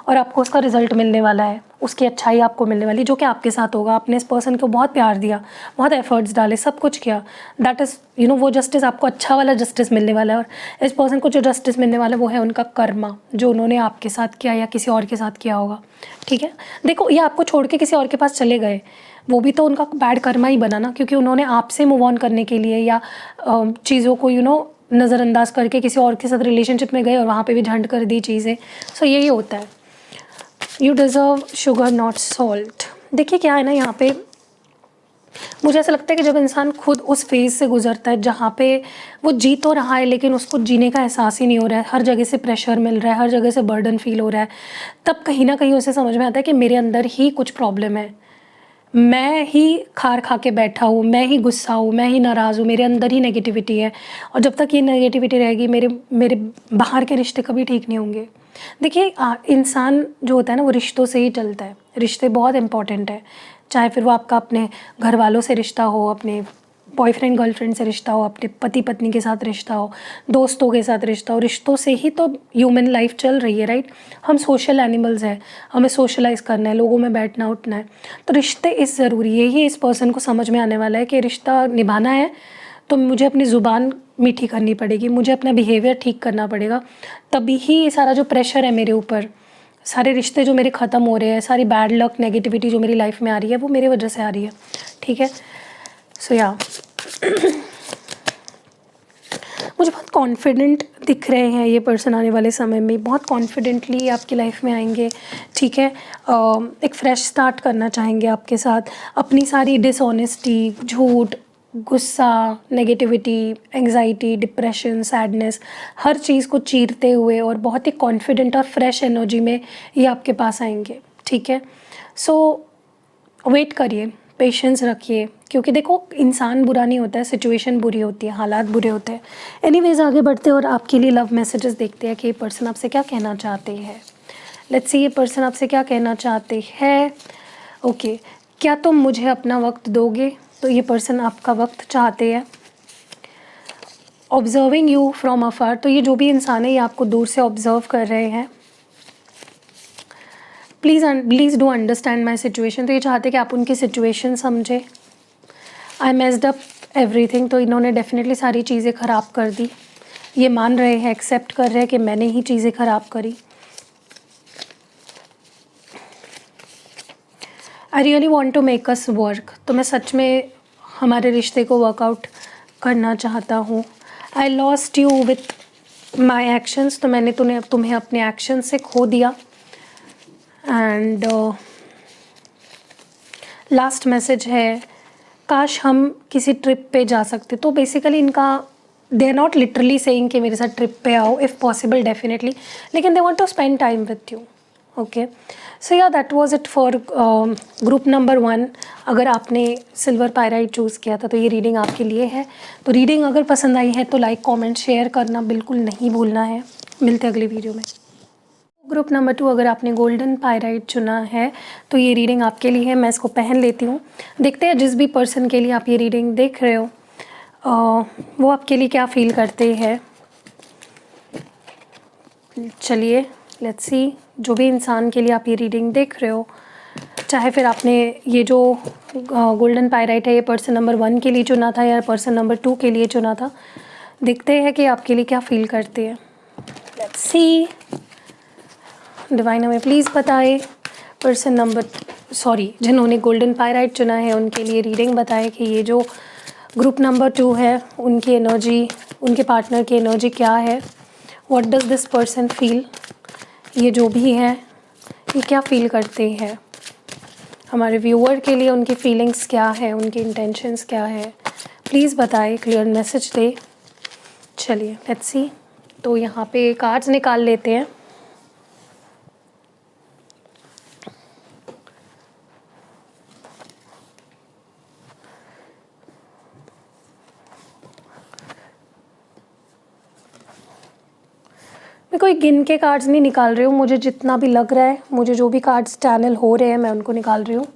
और आपको उसका रिजल्ट मिलने वाला है, उसकी अच्छाई आपको मिलने वाली, जो कि आपके साथ होगा। आपने इस पर्सन को बहुत प्यार दिया, बहुत एफर्ट्स डाले, सब कुछ किया, दैट इज़ वो जस्टिस आपको अच्छा वाला जस्टिस मिलने वाला है। और इस पर्सन को जो जस्टिस मिलने वाला है वो है उनका कर्मा, जो उन्होंने आपके साथ किया या किसी और के साथ किया होगा, ठीक है। देखो ये आपको छोड़ के किसी और के पास चले गए, वो भी तो उनका बैड कर्मा ही बना ना, क्योंकि उन्होंने आपसे मूव ऑन करने के लिए या चीज़ों को नज़रअंदाज करके किसी और के साथ रिलेशनशिप में गए और वहाँ पे भी झंड कर दी चीज़ें। सो यही होता है। You deserve sugar not salt. देखिए क्या है ना, यहाँ पे मुझे ऐसा लगता है कि जब इंसान खुद उस फेज़ से गुजरता है जहाँ पे वो जी तो रहा है लेकिन उसको जीने का एहसास ही नहीं हो रहा है, हर जगह से प्रेशर मिल रहा है, हर जगह से बर्डन फील हो रहा है, तब कहीं ना कहीं उसे समझ में आता है कि मेरे अंदर ही कुछ प्रॉब्लम है, मैं ही खार खा के बैठा हूँ, मैं ही गुस्सा हूँ, मैं ही नाराज़ हूँ, मेरे अंदर ही नेगेटिविटी है, और जब तक ये नेगेटिविटी रहेगी मेरे बाहर के रिश्ते कभी ठीक नहीं होंगे। देखिए इंसान जो होता है ना वो रिश्तों से ही चलता है, रिश्ते बहुत इंपॉर्टेंट है, चाहे फिर वो आपका अपने घर वालों से रिश्ता हो, अपने बॉयफ्रेंड गर्लफ्रेंड से रिश्ता हो, अपने पति पत्नी के साथ रिश्ता हो, दोस्तों के साथ रिश्ता हो, रिश्तों से ही तो ह्यूमन लाइफ चल रही है, राइट। हम सोशल एनिमल्स हैं, हमें सोशलाइज करना है, लोगों में बैठना उठना है, तो रिश्ते इस ज़रूरी है। यही इस पर्सन को समझ में आने वाला है कि रिश्ता निभाना है तो मुझे अपनी ज़ुबान मीठी करनी पड़ेगी, मुझे अपना बिहेवियर ठीक करना पड़ेगा, तभी ही ये सारा जो प्रेशर है मेरे ऊपर, सारे रिश्ते जो मेरे ख़त्म हो रहे हैं, सारी बैड लक नेगेटिविटी जो मेरी लाइफ में आ रही है वो मेरी वजह से आ रही है, ठीक है। सो या मुझे बहुत कॉन्फिडेंट दिख रहे हैं ये पर्सन आने वाले समय में, बहुत कॉन्फिडेंटली आपकी लाइफ में आएंगे, ठीक है। एक फ्रेश स्टार्ट करना चाहेंगे आपके साथ, अपनी सारी डिसऑनेस्टी, झूठ, गुस्सा, नेगेटिविटी, एंग्जाइटी, डिप्रेशन, सैडनेस, हर चीज़ को चीरते हुए और बहुत ही कॉन्फिडेंट और फ्रेश एनर्जी में ये आपके पास आएंगे, ठीक है। सो वेट करिए, पेशेंस रखिए, क्योंकि देखो इंसान बुरा नहीं होता है, सिचुएशन बुरी होती है, हालात बुरे होते हैं। एनीवेज आगे बढ़ते हैं और आपके लिए लव मैसेजेस देखते हैं कि ये पर्सन आपसे क्या कहना चाहते हैं। लेट्स सी ये पर्सन आपसे क्या कहना चाहते हैं। ओके, क्या तुम मुझे अपना वक्त दोगे? तो ये पर्सन आपका वक्त चाहते हैं। ऑब्जर्विंग यू फ्रॉम अफार, तो ये जो भी इंसान है ये आपको दूर से ऑब्जर्व कर रहे हैं। Please do understand my situation, तो ये चाहते कि आप उनकी सिचुएशन समझे। आई मेस्ड अप एवरीथिंग, तो इन्होंने डेफिनेटली सारी चीज़ें ख़राब कर दी, ये मान रहे हैं, एक्सेप्ट कर रहे हैं कि मैंने ही चीज़ें ख़राब करी। I really want to make us work, तो मैं सच में हमारे रिश्ते को वर्कआउट करना चाहता हूँ। I lost you with my actions, तो मैंने तुम्हें अपने एक्शन से खो दिया। एंड लास्ट मैसेज है काश हम किसी ट्रिप पे जा सकते। तो बेसिकली इनका they are not literally saying कि मेरे साथ ट्रिप पे आओ, इफ़ पॉसिबल डेफिनेटली, लेकिन they want to spend time with you. Okay, so yeah that was it for group number 1। अगर आपने सिल्वर पायराइट चूज़ किया था तो ये रीडिंग आपके लिए है। तो रीडिंग अगर पसंद आई है तो लाइक कमेंट शेयर करना बिल्कुल नहीं भूलना है। मिलते हैं अगली वीडियो में। ग्रुप नंबर 2, अगर आपने गोल्डन पायराइट चुना है तो ये रीडिंग आपके लिए है। मैं इसको पहन लेती हूँ। देखते हैं जिस भी पर्सन के लिए आप ये रीडिंग देख रहे हो वो आपके लिए क्या फील करते हैं। चलिए लेट्स सी, जो भी इंसान के लिए आप ये रीडिंग देख रहे हो, चाहे फिर आपने ये जो गोल्डन पायराइट है ये पर्सन नंबर 1 के लिए चुना था या पर्सन नंबर 2 के लिए चुना था, देखते हैं कि आपके लिए क्या फील करते हैं। लेट्स सी, डिवाइन हमें प्लीज़ बताए पर्सन नंबर जिन्होंने गोल्डन पायराइट चुना है उनके लिए रीडिंग बताए कि ये जो ग्रुप नंबर 2 है उनकी एनर्जी, उनके पार्टनर की एनर्जी क्या है। What does this person feel, ये जो भी है ये क्या फील करते हैं। हमारे व्यूअर के लिए उनकी फीलिंग्स क्या है, उनकी इंटेंशंस क्या है, प्लीज़ बताए, क्लियर मैसेज दे। चलिए लेट्स सी, तो यहाँ पे कार्ड्स निकाल लेते हैं। मैं कोई गिन के कार्ड्स नहीं निकाल रही हूँ, मुझे जितना भी लग रहा है, मुझे जो भी कार्ड्स चैनल हो रहे हैं मैं उनको निकाल रही हूँ।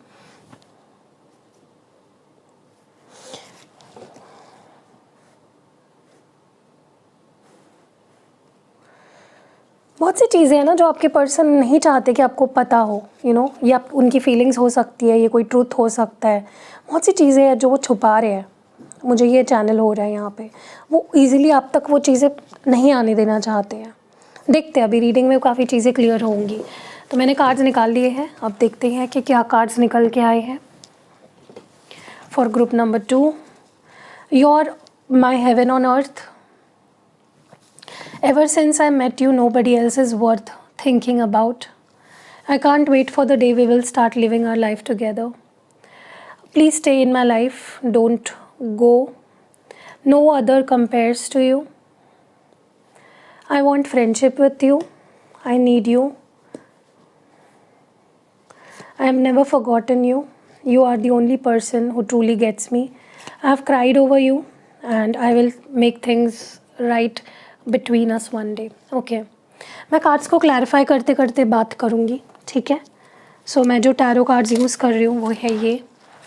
बहुत सी चीज़ें हैं ना जो आपके पर्सन नहीं चाहते कि आपको पता हो, ये आप उनकी फीलिंग्स हो सकती है, ये कोई ट्रूथ हो सकता है। बहुत सी चीज़ें हैं जो वो छुपा रहे हैं। मुझे ये चैनल हो रहा है यहाँ पे, वो इजीली आप तक वो चीज़ें नहीं आने देना चाहते हैं। देखते हैं, अभी रीडिंग में काफ़ी चीज़ें क्लियर होंगी। तो मैंने कार्ड्स निकाल लिए हैं, अब देखते हैं कि क्या कार्ड्स निकल के आए हैं for group number 2। Your my heaven on earth, ever since I met you nobody else is worth thinking about. I can't wait for the day we will start living our life together. Please stay in my life, don't go. No other compares to you. I want friendship with you. I need you. I have never forgotten you. You are the only person who truly gets me. I have cried over you and I will make things right between us one day. Okay. मैं cards को clarify करते करते बात करूँगी, ठीक है। सो मैं जो टैरो कार्ड्स यूज़ कर रही हूँ वो है ये।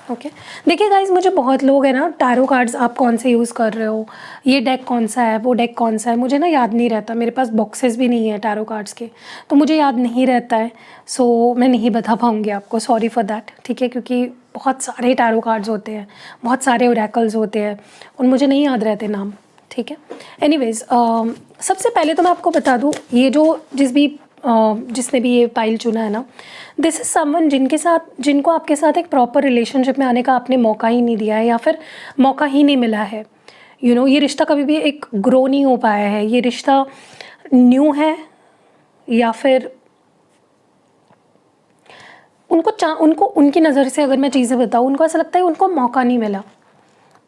ओके, देखिए गाइज, मुझे बहुत लोग हैं ना, टैरो कार्ड्स आप कौन से यूज़ कर रहे हो, ये डेक कौन सा है, वो डेक कौन सा है, मुझे ना याद नहीं रहता। मेरे पास बॉक्सेस भी नहीं है टैरो कार्ड्स के, तो मुझे याद नहीं रहता है। सो मैं नहीं बता पाऊँगी आपको, सॉरी फॉर दैट, ठीक है, क्योंकि बहुत सारे टैरो कार्ड्स होते हैं, बहुत सारे ओरेकल्स होते हैं और मुझे नहीं याद रहते नाम, ठीक है। एनीवेज, सबसे पहले तो मैं आपको बता दूँ, ये जो जिसने भी ये पाइल चुना है ना, दिस इज़ समवन जिनको आपके साथ एक प्रॉपर रिलेशनशिप में आने का आपने मौका ही नहीं दिया है या फिर मौका ही नहीं मिला है। ये रिश्ता कभी भी एक ग्रो नहीं हो पाया है। ये रिश्ता न्यू है या फिर उनको उनकी नज़र से अगर मैं चीज़ें बताऊँ, उनको ऐसा लगता है उनको मौका नहीं मिला,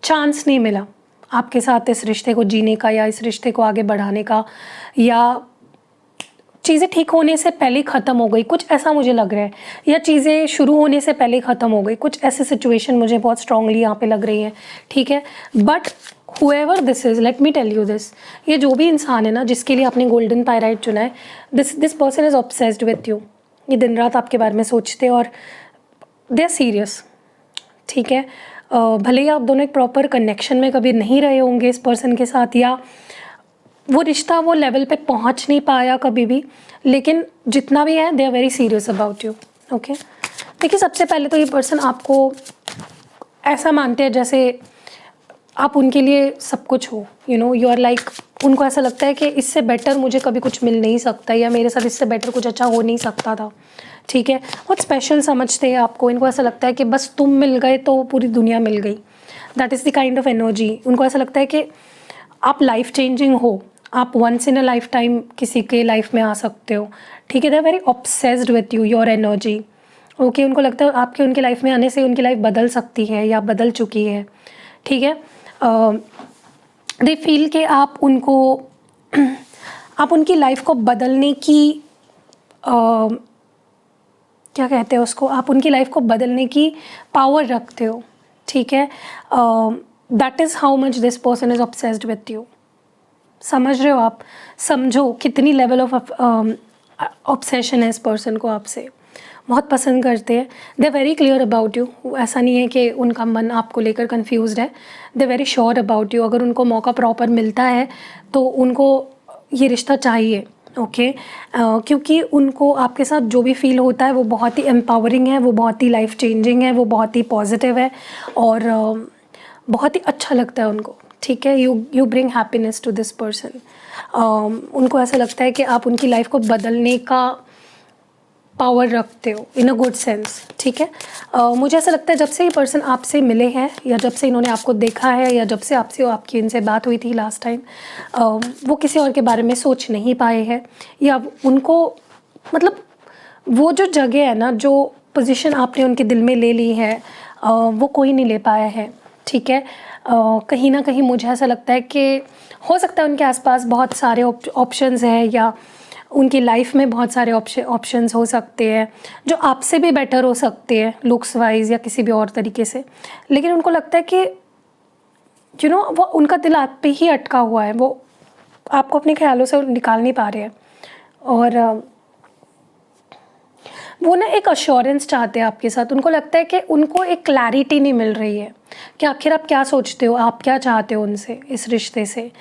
चांस नहीं मिला आपके साथ इस रिश्ते को जीने का या इस रिश्ते को आगे बढ़ाने का, या चीज़ें ठीक होने से पहले ख़त्म हो गई, कुछ ऐसा मुझे लग रहा है, या चीज़ें शुरू होने से पहले ख़त्म हो गई, कुछ ऐसे सिचुएशन मुझे बहुत स्ट्रांगली यहाँ पे लग रही है, ठीक है। But however this is, let me tell you this, ये जो भी इंसान है ना जिसके लिए आपने गोल्डन पायराइट चुना है, this person is obsessed with you. ये दिन रात आपके बारे में सोचते और दे आर सीरियस, ठीक है। भले ही आप दोनों एक प्रॉपर कनेक्शन में कभी नहीं रहे होंगे इस पर्सन के साथ, या वो रिश्ता वो लेवल पे पहुंच नहीं पाया कभी भी, लेकिन जितना भी है they are very serious about you. Okay, देखिए, सबसे पहले तो ये पर्सन आपको ऐसा मानते हैं जैसे आप उनके लिए सब कुछ हो, यू आर लाइक, उनको ऐसा लगता है कि इससे बेटर मुझे कभी कुछ मिल नहीं सकता, या मेरे साथ इससे बेटर कुछ अच्छा हो नहीं सकता था, ठीक है। बहुत स्पेशल समझते हैं आपको, इनको ऐसा लगता है कि बस तुम मिल गए तो पूरी दुनिया मिल गई। That is the kind of energy. उनको ऐसा लगता है कि आप लाइफ चेंजिंग हो, आप once in a lifetime किसी के लाइफ में आ सकते हो, ठीक है। They are very obsessed with you, your energy, okay, उनको लगता है आपके उनकी लाइफ में आने से उनकी लाइफ बदल सकती है या बदल चुकी है, ठीक है। दे फील कि आप उनको आप उनकी लाइफ को बदलने की क्या कहते हैं उसको, आप उनकी लाइफ को बदलने की पावर रखते हो, ठीक है। That is how much this person is obsessed with you. समझ रहे हो आप? समझो कितनी लेवल ऑफ ऑब्सेशन है इस पर्सन को आपसे। बहुत पसंद करते हैं, they very clear about you. ऐसा नहीं है कि उनका मन आपको लेकर कंफ्यूज्ड है, they very sure about you. अगर उनको मौका प्रॉपर मिलता है तो उनको ये रिश्ता चाहिए, ओके। क्योंकि उनको आपके साथ जो भी फील होता है वो बहुत ही एम्पावरिंग है, वो बहुत ही लाइफ चेंजिंग है, वो बहुत ही पॉजिटिव है और बहुत ही अच्छा लगता है उनको, ठीक है। You bring happiness to this person. उनको ऐसा लगता है कि आप उनकी लाइफ को बदलने का पावर रखते हो इन अ गुड सेंस, ठीक है। मुझे ऐसा लगता है जब से ये पर्सन आपसे मिले हैं या जब से इन्होंने आपको देखा है या जब से आपकी इनसे बात हुई थी लास्ट टाइम, वो किसी और के बारे में सोच नहीं पाए हैं या उनको मतलब वो जो जगह है ना, जो पोजीशन आपने उनके दिल में ले ली है, वो कोई नहीं ले पाया है, ठीक है। कहीं ना कहीं मुझे ऐसा लगता है कि हो सकता है उनके आसपास बहुत सारे ऑप्शंस हैं या उनकी लाइफ में बहुत सारे ऑप्शंस हो सकते हैं जो आपसे भी बेटर हो सकते हैं लुक्स वाइज या किसी भी और तरीके से, लेकिन उनको लगता है कि वो उनका दिल आप पे ही अटका हुआ है, वो आपको अपने ख्यालों से निकाल नहीं पा रहे हैं और वो ना एक अश्योरेंस चाहते हैं आपके साथ। उनको लगता है कि उनको एक क्लैरिटी नहीं मिल रही है कि आखिर आप क्या सोचते हो, आप क्या चाहते हो उनसे, इस रिश्ते से।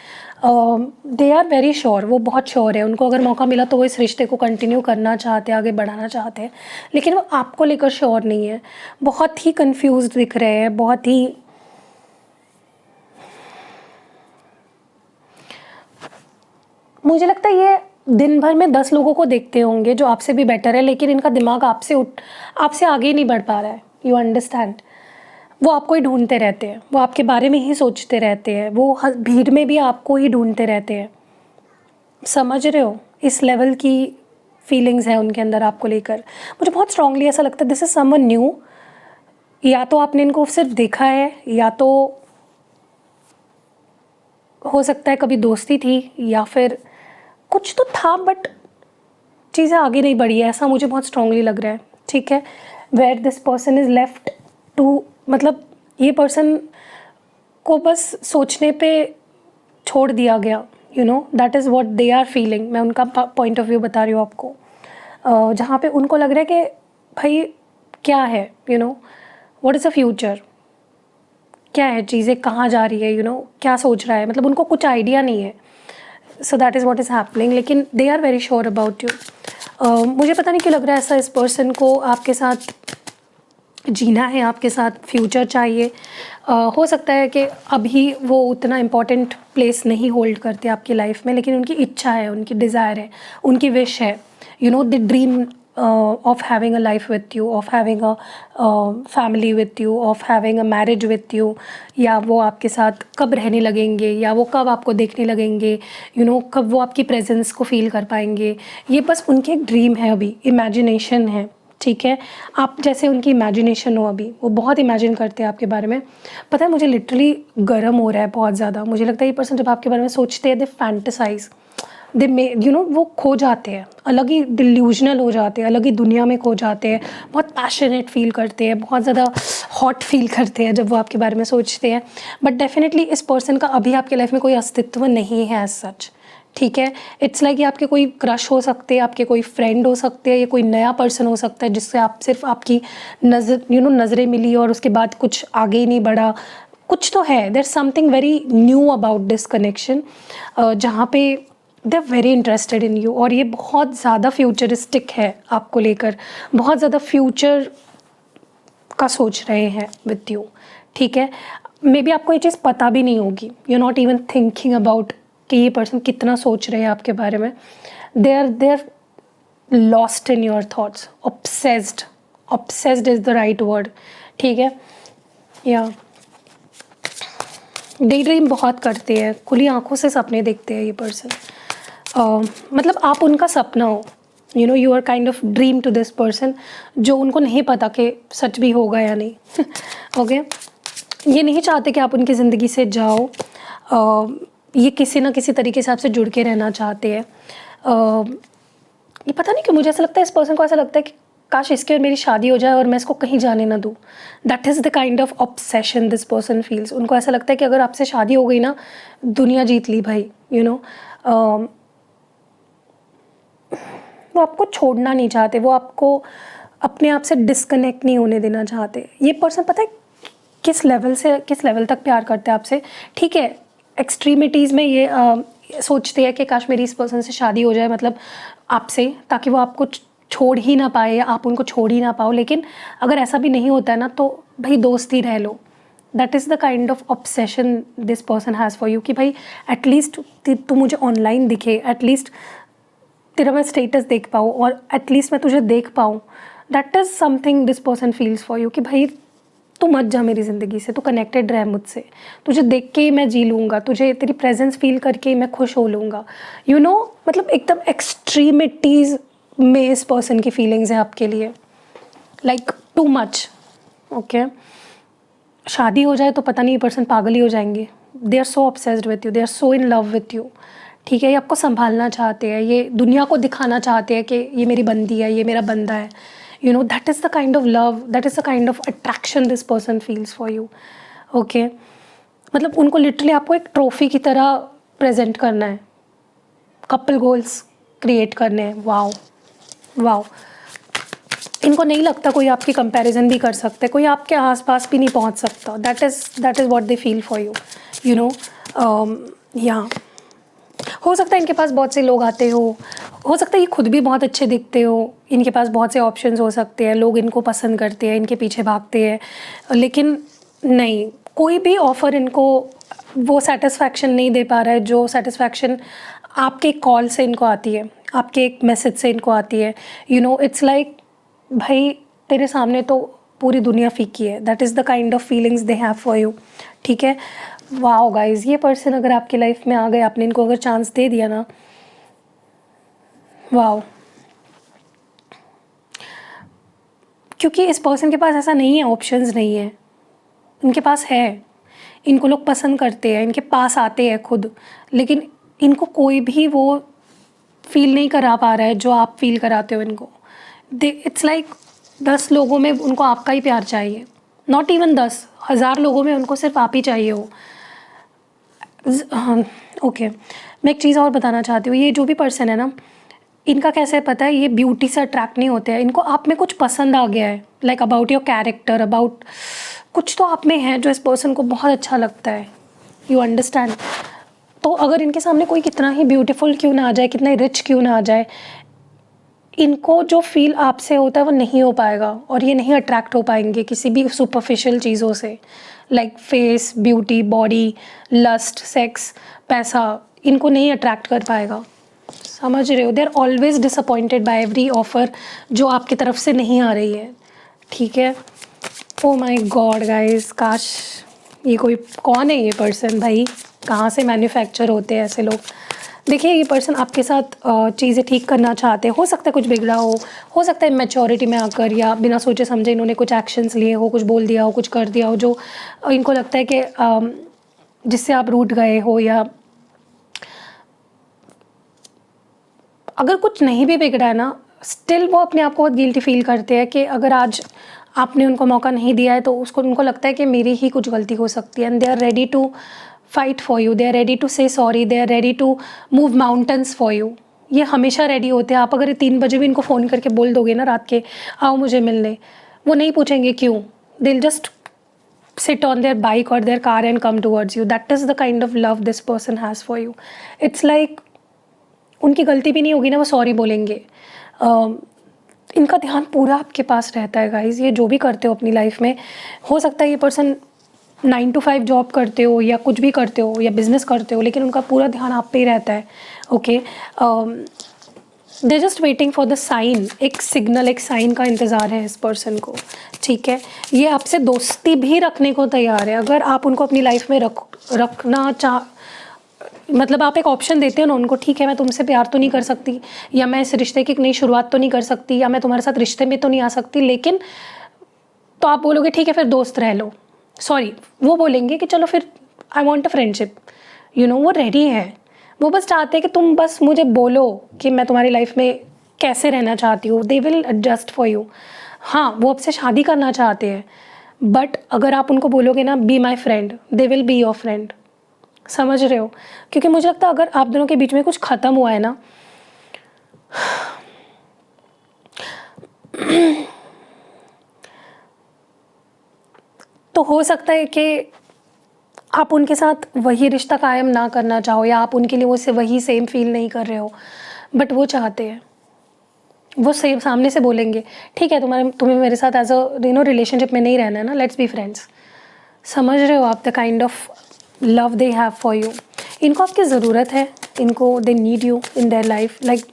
दे आर वेरी श्योर, वो बहुत श्योर है। उनको अगर मौका मिला तो वो इस रिश्ते को कंटिन्यू करना चाहते हैं, आगे बढ़ाना चाहते हैं, लेकिन वो आपको लेकर श्योर नहीं है। बहुत ही कंफ्यूज्ड दिख रहे हैं, बहुत ही मुझे लगता है ये दिन भर में 10 लोगों को देखते होंगे जो आपसे भी बेटर है, लेकिन इनका दिमाग आपसे आगे ही नहीं बढ़ पा रहा है। You understand? वो आपको ही ढूंढते रहते हैं, वो आपके बारे में ही सोचते रहते हैं, वो भीड़ में भी आपको ही ढूंढते रहते हैं। समझ रहे हो? इस लेवल की फीलिंग्स है उनके अंदर आपको लेकर। मुझे बहुत स्ट्रांगली ऐसा लगता है दिस इज़ समवन न्यू। या तो आपने इनको सिर्फ देखा है या तो हो सकता है कभी दोस्ती थी या फिर कुछ तो था, बट चीज़ें आगे नहीं बढ़ी है, ऐसा मुझे बहुत स्ट्रांगली लग रहा है, ठीक है। Where this person is left to, मतलब ये पर्सन को बस सोचने पे छोड़ दिया गया, that is what they are feeling. मैं उनका पॉइंट ऑफ व्यू बता रही हूँ आपको, जहाँ पे उनको लग रहा है कि भाई क्या है, व्हाट इज़ द फ्यूचर, क्या है चीज़ें, कहाँ जा रही है, क्या सोच रहा है, मतलब उनको कुछ आइडिया नहीं है। So that is what is happening, लेकिन they are very sure about you. मुझे पता नहीं क्यों लग रहा है ऐसा, इस पर्सन को आपके साथ जीना है, आपके साथ फ्यूचर चाहिए। हो सकता है कि अभी वो उतना इम्पॉर्टेंट प्लेस नहीं होल्ड करते आपकी लाइफ में, लेकिन उनकी इच्छा है, उनकी डिज़ायर है, उनकी विश है, the dream of having a life with you, of having a family with you, of having a marriage with you, या वो आपके साथ कब रहने लगेंगे या वो कब आपको देखने लगेंगे, कब वो आपकी प्रेजेंस को फील कर पाएंगे। ये बस उनकी एक ड्रीम है, अभी इमेजिनेशन है, ठीक है। आप जैसे उनकी इमेजिनेशन हो, अभी वो बहुत इमेजिन करते हैं आपके बारे में। पता है मुझे लिटरली गर्म हो रहा है बहुत ज़्यादा। मुझे लगता है ये पर्सन जब आपके बारे में सोचते हैं, दे फैंटेसाइज, दे वो खो जाते हैं, अलग ही डिल्यूजनल हो जाते हैं, अलग ही दुनिया में खो जाते हैं, बहुत पैशनेट फील करते हैं, बहुत ज़्यादा हॉट फील करते हैं जब वो आपके बारे में सोचते हैं। बट डेफिनेटली इस पर्सन का अभी आपके लाइफ में कोई अस्तित्व नहीं है एज सच, ठीक है। इट्स लाइक आपके कोई क्रश हो सकते हैं, आपके कोई फ्रेंड हो सकते हैं, या कोई नया पर्सन हो सकता है जिससे आप सिर्फ आपकी नज़रें मिली और उसके बाद कुछ आगे ही नहीं बढ़ा। कुछ तो है, there something very new about this connection, जहाँ पे they are very interested in you, और ये बहुत ज़्यादा फ्यूचरिस्टिक है आपको लेकर, बहुत ज़्यादा फ्यूचर का सोच रहे हैं विथ यू, ठीक है। मे बी आपको ये चीज़ पता भी नहीं होगी, you not even thinking about कि ये पर्सन कितना सोच रहे हैं आपके बारे में। They are lost in your thoughts, obsessed is the right word, ठीक है। या डे ड्रीम बहुत करते हैं, खुली आंखों से सपने देखते हैं ये पर्सन। मतलब आप उनका सपना हो, you know you are kind of dream to this person, जो उनको नहीं पता कि सच भी होगा या नहीं। ओके ये नहीं चाहते कि आप उनकी ज़िंदगी से जाओ, ये किसी ना किसी तरीके से आपसे जुड़ के रहना चाहते हैं। ये पता नहीं क्यों मुझे ऐसा लगता है, इस पर्सन को ऐसा लगता है कि काश इसकी और मेरी शादी हो जाए और मैं इसको कहीं जाने ना दूँ। That is the kind of obsession this person feels. उनको ऐसा लगता है कि अगर आपसे शादी हो गई ना, दुनिया जीत ली भाई, यू नो। वो आपको छोड़ना नहीं चाहते, वो आपको अपने आप से डिस्कनेक्ट नहीं होने देना चाहते। ये पर्सन पता है किस लेवल से किस लेवल तक प्यार करते हैं आपसे। ठीक है, एक्सट्रीमिटीज़ में ये सोचते हैं कि काश मेरी इस पर्सन से शादी हो जाए, मतलब आपसे, ताकि वो आपको छोड़ ही ना पाए या आप उनको छोड़ ही ना पाओ। लेकिन अगर ऐसा भी नहीं होता है ना, तो भाई दोस्त ही रह लो। That is the kind of obsession this person has for you, कि भाई एटलीस्ट तू मुझे ऑनलाइन दिखे, एटलीस्ट तेरा मैं स्टेटस देख पाऊँ, और एटलीस्ट मैं तुझे देख पाऊँ। That is something this person feels for you, कि भाई तू मत जा मेरी ज़िंदगी से, तू कनेक्टेड रह मुझसे, तुझे देख के ही मैं जी लूँगा, तुझे तेरी प्रेजेंस फील करके ही मैं खुश हो लूँगा। यू नो मतलब एकदम एक्सट्रीमिटीज़ में इस पर्सन की फीलिंग्स है आपके लिए, लाइक टू मच। ओके शादी हो जाए तो पता नहीं ये पर्सन पागल ही हो जाएंगे। They are so obsessed with you, they are so in love with you. ठीक है, ये आपको संभालना चाहते हैं, ये दुनिया को दिखाना चाहते हैं कि ये मेरी बंदी है, ये मेरा बंदा है। You know that is the kind of love, that is the kind of attraction this person feels for you. Okay मतलब उनको लिटरली आपको एक ट्रॉफी की तरह प्रेजेंट करना है, कपल गोल्स क्रिएट करने हैं। वाओ वाओ, इनको नहीं लगता कोई आपकी कंपैरिजन भी कर सकता है, कोई आपके आसपास भी नहीं पहुंच सकता। That is what they feel for you, you know. या हो सकता है इनके पास बहुत से लोग आते हो सकता है ये खुद भी बहुत अच्छे दिखते हो, इनके पास बहुत से ऑप्शंस हो सकते हैं, लोग इनको पसंद करते हैं, इनके पीछे भागते हैं, लेकिन नहीं, कोई भी ऑफ़र इनको वो सेटिस्फैक्शन नहीं दे पा रहा है जो सेटिस्फैक्शन आपके एक कॉल से इनको आती है, आपके एक मैसेज से इनको आती है। यू नो इट्स लाइक भाई तेरे सामने तो पूरी दुनिया फीकी है। That is the kind of feelings they have for you. ठीक है, वाओ गाइज, ये पर्सन अगर आपकी लाइफ में आ गए, आपने इनको अगर चांस दे दिया ना, वाओ। क्योंकि इस पर्सन के पास ऐसा नहीं है, ऑप्शंस नहीं है, इनके पास है, इनको लोग पसंद करते हैं, इनके पास आते हैं खुद, लेकिन इनको कोई भी वो फील नहीं करा पा रहा है जो आप फील कराते हो इनको। इट्स लाइक 10 लोगों में उनको आपका ही प्यार चाहिए, नॉट इवन 10, 1000 लोगों में उनको सिर्फ आप ही चाहिए हो। हाँ ओके, मैं एक चीज़ और बताना चाहती हूँ, ये जो भी पर्सन है ना, इनका कैसे पता है, ये ब्यूटी से अट्रैक्ट नहीं होते हैं, इनको आप में कुछ पसंद आ गया है, like about your character, about कुछ तो आप में है जो इस पर्सन को बहुत अच्छा लगता है। You understand. तो अगर इनके सामने कोई कितना ही ब्यूटीफुल क्यों ना आ जाए, कितना ही रिच क्यों ना आ जाए, इनको जो फील आपसे होता है वो नहीं हो पाएगा, और ये नहीं अट्रैक्ट हो पाएंगे किसी भी सुपरफिशियल चीज़ों से, like face, beauty, body, lust, sex, पैसा, इनको नहीं अट्रैक्ट कर पाएगा। समझ रहे हो? They are always disappointed by every offer जो आपकी तरफ से नहीं आ रही है। ठीक है, ओ माय गॉड गाइस, काश ये कोई, कौन है ये पर्सन भाई, कहाँ से मैन्युफैक्चर होते हैं ऐसे लोग। देखिए ये पर्सन आपके साथ चीज़ें ठीक करना चाहते हैं, हो सकता है कुछ बिगड़ा हो सकता है मैच्योरिटी में आकर या बिना सोचे समझे इन्होंने कुछ एक्शंस लिए हो, कुछ बोल दिया हो, कुछ कर दिया हो जो इनको लगता है कि जिससे आप रूठ गए हो, या अगर कुछ नहीं भी बिगड़ा है ना, स्टिल वो अपने आप को बहुत गिल्टी फील करते हैं कि अगर आज आपने उनको मौका नहीं दिया है तो उनको लगता है कि मेरी ही कुछ गलती हो सकती है, and they are ready to fight for you, they are ready to say sorry, they are ready to move mountains for you. ये हमेशा रेडी होते हैं। आप अगर 3 बजे भी इनको फ़ोन करके बोल दोगे ना रात के, आओ मुझे मिलने, वो नहीं पूछेंगे क्यों, they will just sit on their bike or their car and come towards you. That is the kind of love this person has for you. It's like उनकी गलती भी नहीं होगी ना, वो सॉरी बोलेंगे। इनका ध्यान पूरा आपके पास रहता है गाइज। ये जो भी करते हो अपनी लाइफ में, हो सकता है ये पर्सन 9 to 5 जॉब करते हो या कुछ भी करते हो या बिज़नेस करते हो, लेकिन उनका पूरा ध्यान आप पे ही रहता है। Okay, they just waiting for the sign, एक सिग्नल, एक साइन का इंतज़ार है इस पर्सन को। ठीक है, ये आपसे दोस्ती भी रखने को तैयार है अगर आप उनको अपनी लाइफ में रखना मतलब आप एक ऑप्शन देते हो ना उनको, ठीक है मैं तुमसे प्यार तो नहीं कर सकती, या मैं इस रिश्ते की नई शुरुआत तो नहीं कर सकती, या मैं तुम्हारे साथ रिश्ते में तो नहीं आ सकती, लेकिन तो आप बोलोगे ठीक है फिर दोस्त रह लो, सॉरी वो बोलेंगे कि चलो फिर आई वॉन्ट अ फ्रेंडशिप, वो रेडी है, वो बस चाहते हैं कि तुम बस मुझे बोलो कि मैं तुम्हारी लाइफ में कैसे रहना चाहती हूँ, they will adjust for you. हाँ वो आपसे शादी करना चाहते हैं, बट अगर आप उनको बोलोगे ना be my friend, they will be your friend. समझ रहे हो? क्योंकि मुझे लगता है अगर आप दोनों के बीच में कुछ ख़त्म हुआ है ना, तो हो सकता है कि आप उनके साथ वही रिश्ता कायम ना करना चाहो, या आप उनके लिए वो से वही सेम फील नहीं कर रहे हो, बट वो चाहते हैं, वो सेम सामने से बोलेंगे ठीक है तुम्हें मेरे साथ एज अ रिलेशनशिप में नहीं रहना है ना, लेट्स बी फ्रेंड्स। समझ रहे हो आप the kind of love they have for you. इनको आपकी ज़रूरत है, इनको they need you in their life, like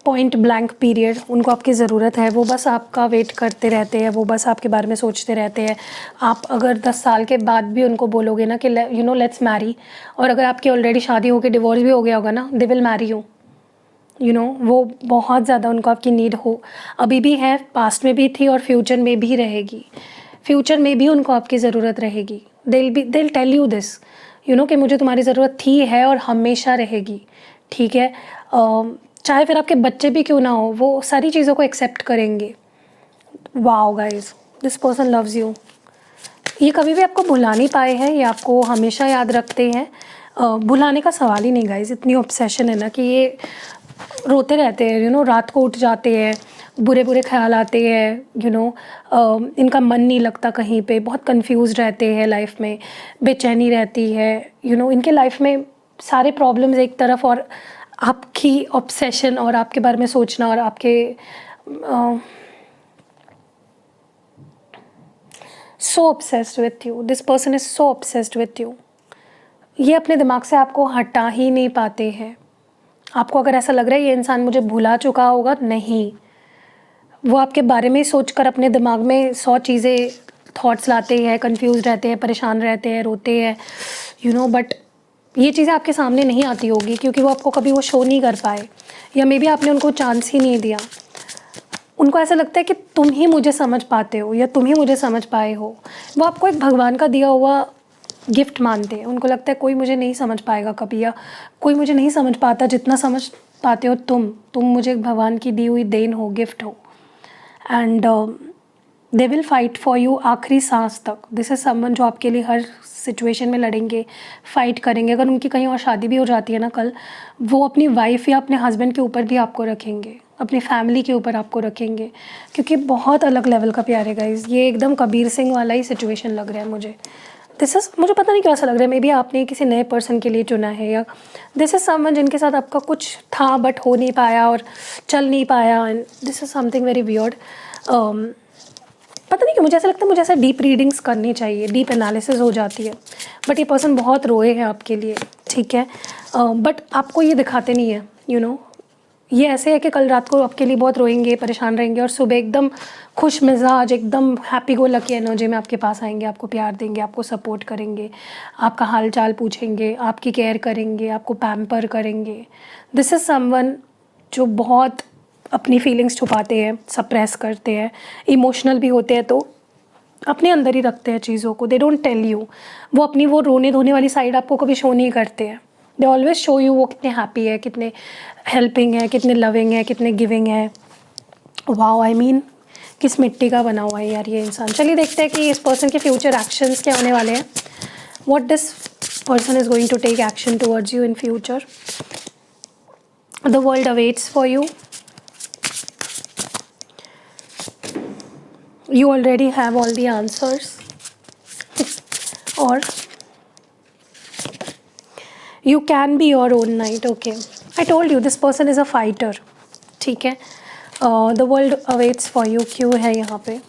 point blank period, उनको आपकी ज़रूरत है, वो बस आपका वेट करते रहते हैं, वो बस आपके बारे में सोचते रहते हैं। आप अगर 10 साल के बाद भी उनको बोलोगे ना कि लेट्स मैरी, और अगर आपकी ऑलरेडी शादी होकर डिवोर्स भी हो गया होगा ना, दे विल मैरी यू। वो बहुत ज़्यादा उनको आपकी नीड हो, अभी भी है, पास्ट में भी थी और फ्यूचर में भी रहेगी। फ्यूचर में भी उनको आपकी ज़रूरत रहेगी। they'll टेल यू दिस कि मुझे तुम्हारी ज़रूरत थी, है और हमेशा रहेगी। ठीक है, चाहे फिर आपके बच्चे भी क्यों ना हो, वो सारी चीज़ों को एक्सेप्ट करेंगे। Wow guys, this person loves you. ये कभी भी आपको भुला नहीं पाए हैं, ये आपको हमेशा याद रखते हैं। भुलाने का सवाल ही नहीं गाइज, इतनी ऑब्सेशन है ना कि ये रोते रहते हैं, रात को उठ जाते हैं, बुरे बुरे ख्याल आते हैं, इनका मन नहीं लगता कहीं पे, बहुत कंफ्यूज रहते हैं लाइफ में, बेचैनी रहती है, इनके लाइफ में सारे प्रॉब्लम्स एक तरफ, और आपकी ऑब्सेशन और आपके बारे में सोचना, और आपके सो obsessed with you, this person is so obsessed with you. ये अपने दिमाग से आपको हटा ही नहीं पाते हैं। आपको अगर ऐसा लग रहा है ये इंसान मुझे भुला चुका होगा, नहीं, वो आपके बारे में सोच कर अपने दिमाग में 100 चीज़ें थॉट्स लाते हैं, कंफ्यूज रहते हैं, परेशान रहते हैं, रोते हैं, बट ये चीज़ें आपके सामने नहीं आती होगी क्योंकि वो आपको कभी वो शो नहीं कर पाए, या मे बी आपने उनको चांस ही नहीं दिया। उनको ऐसा लगता है कि तुम ही मुझे समझ पाते हो, या तुम ही मुझे समझ पाए हो। वो आपको एक भगवान का दिया हुआ गिफ्ट मानते हैं। उनको लगता है कोई मुझे नहीं समझ पाएगा कभी, या कोई मुझे नहीं समझ पाता जितना समझ पाते हो तुम मुझे भगवान की दी हुई देन हो, गिफ्ट हो। And they will fight for you आखिरी सांस तक। दिस इज़ समवन जो आपके लिए हर सिचुएशन में लड़ेंगे, फाइट करेंगे। अगर उनकी कहीं और शादी भी हो जाती है ना कल, वो अपनी वाइफ या अपने हस्बैंड के ऊपर भी आपको रखेंगे, अपनी फैमिली के ऊपर आपको रखेंगे, क्योंकि बहुत अलग लेवल का प्यार है गाइज। ये एकदम कबीर सिंह वाला ही सिचुएशन लग रहा है मुझे। मुझे पता नहीं क्यों ऐसा लग रहा है, मे बी आपने किसी नए पर्सन के लिए चुना है, या दिस इज़ समवन जिनके साथ आपका कुछ था बट हो नहीं पाया और चल नहीं पाया, and this is something very weird. पता नहीं क्यों मुझे ऐसा लगता है, मुझे ऐसा डीप रीडिंग्स करनी चाहिए, डीप एनालिसिस हो जाती है। बट ये पर्सन बहुत रोए हैं आपके लिए, ठीक है, बट आपको ये दिखाते नहीं है। ये ऐसे है कि कल रात को आपके लिए बहुत रोएंगे, परेशान रहेंगे, और सुबह एकदम खुश मिजाज, एकदम हैप्पी गो लकी एनर्जी में आपके पास आएंगे, आपको प्यार देंगे, आपको सपोर्ट करेंगे, आपका हाल चाल पूछेंगे, आपकी केयर करेंगे, आपको पैम्पर करेंगे। दिस इज़ समवन जो बहुत अपनी फीलिंग्स छुपाते हैं, सप्रेस करते हैं, इमोशनल भी होते हैं, तो अपने अंदर ही रखते हैं चीज़ों को। They don't tell you. वो अपनी वो रोने धोने वाली साइड आपको कभी शो नहीं करते हैं। दे ऑलवेज शो यू वो कितने हैप्पी है, कितने हेल्पिंग है, कितने लविंग है, कितने गिविंग है। वाओ, आई मीन किस मिट्टी का बना हुआ है यार ये इंसान। चलिए देखते हैं कि इस पर्सन के फ्यूचर एक्शंस क्या होने वाले हैं। What this person is going to take action towards you in future. The world awaits for you. You already have all the answers, or you can be your own knight. Okay, I told you this person is a fighter. ठीक है, the world awaits for you. क्यों है यहाँ पे?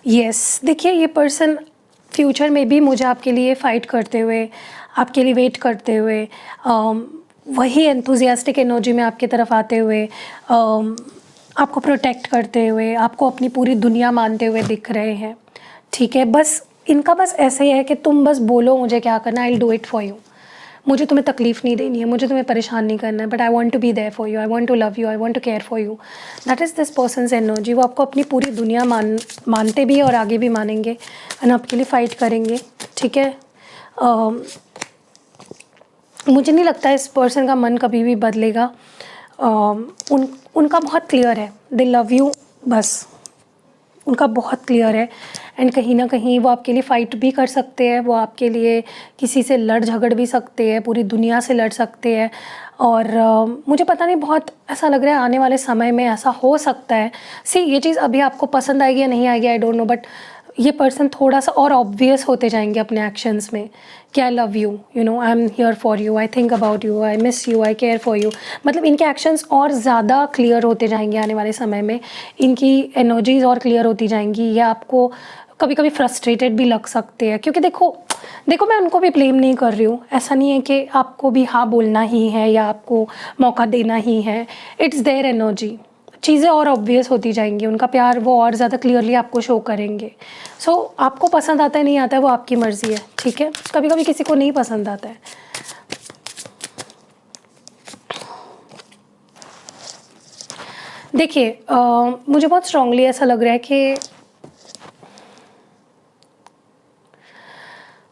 Yes, देखिए ये person future में भी मुझे आपके लिए फाइट करते हुए, आपके लिए वेट करते हुए, वही एंथुजियास्टिक एनर्जी में आपकी तरफ आते हुए, आपको प्रोटेक्ट करते हुए, आपको अपनी पूरी दुनिया मानते हुए दिख रहे हैं। ठीक है, बस इनका बस ऐसे ही है कि तुम बस बोलो मुझे क्या करना, I will do it for you. मुझे तुम्हें तकलीफ़ नहीं देनी है, मुझे तुम्हें परेशान नहीं करना है, but I want to be there for you, I want to love you, I want to care for you. That is this person's energy. वो आपको अपनी पूरी दुनिया मानते भी है और आगे भी मानेंगे एंड आपके लिए फ़ाइट करेंगे, ठीक है। मुझे नहीं लगता इस पर्सन का मन कभी भी बदलेगा। उनका बहुत क्लियर है, दे लव यू, बस उनका बहुत क्लियर है। एंड कहीं ना कहीं वो आपके लिए फ़ाइट भी कर सकते हैं, वो आपके लिए किसी से लड़ झगड़ भी सकते हैं, पूरी दुनिया से लड़ सकते हैं। और मुझे पता नहीं, बहुत ऐसा लग रहा है आने वाले समय में ऐसा हो सकता है। ये चीज़ अभी आपको पसंद आएगी या नहीं आएगी आई डोंट नो, बट ये पर्सन थोड़ा सा और ऑब्वियस होते जाएंगे अपने एक्शंस में कि I love you, you know, I am here for you, I think about you, I miss you, I care for you. मतलब इनके एक्शंस और ज़्यादा क्लियर होते जाएंगे आने वाले समय में, इनकी एनर्जीज और क्लियर होती जाएंगी। या आपको कभी कभी फ्रस्ट्रेटेड भी लग सकते हैं, क्योंकि देखो मैं उनको भी ब्लेम नहीं कर रही हूँ। ऐसा नहीं है कि आपको भी हाँ बोलना ही है या आपको मौका देना ही है। इट्स देयर एनर्जी, चीज़ें और ऑब्वियस होती जाएंगी, उनका प्यार वो और ज़्यादा क्लियरली आपको शो करेंगे। आपको पसंद आता है नहीं आता है वो आपकी मर्ज़ी है, ठीक है। कभी कभी किसी को नहीं पसंद आता है। देखिए मुझे बहुत स्ट्रांगली ऐसा लग रहा है कि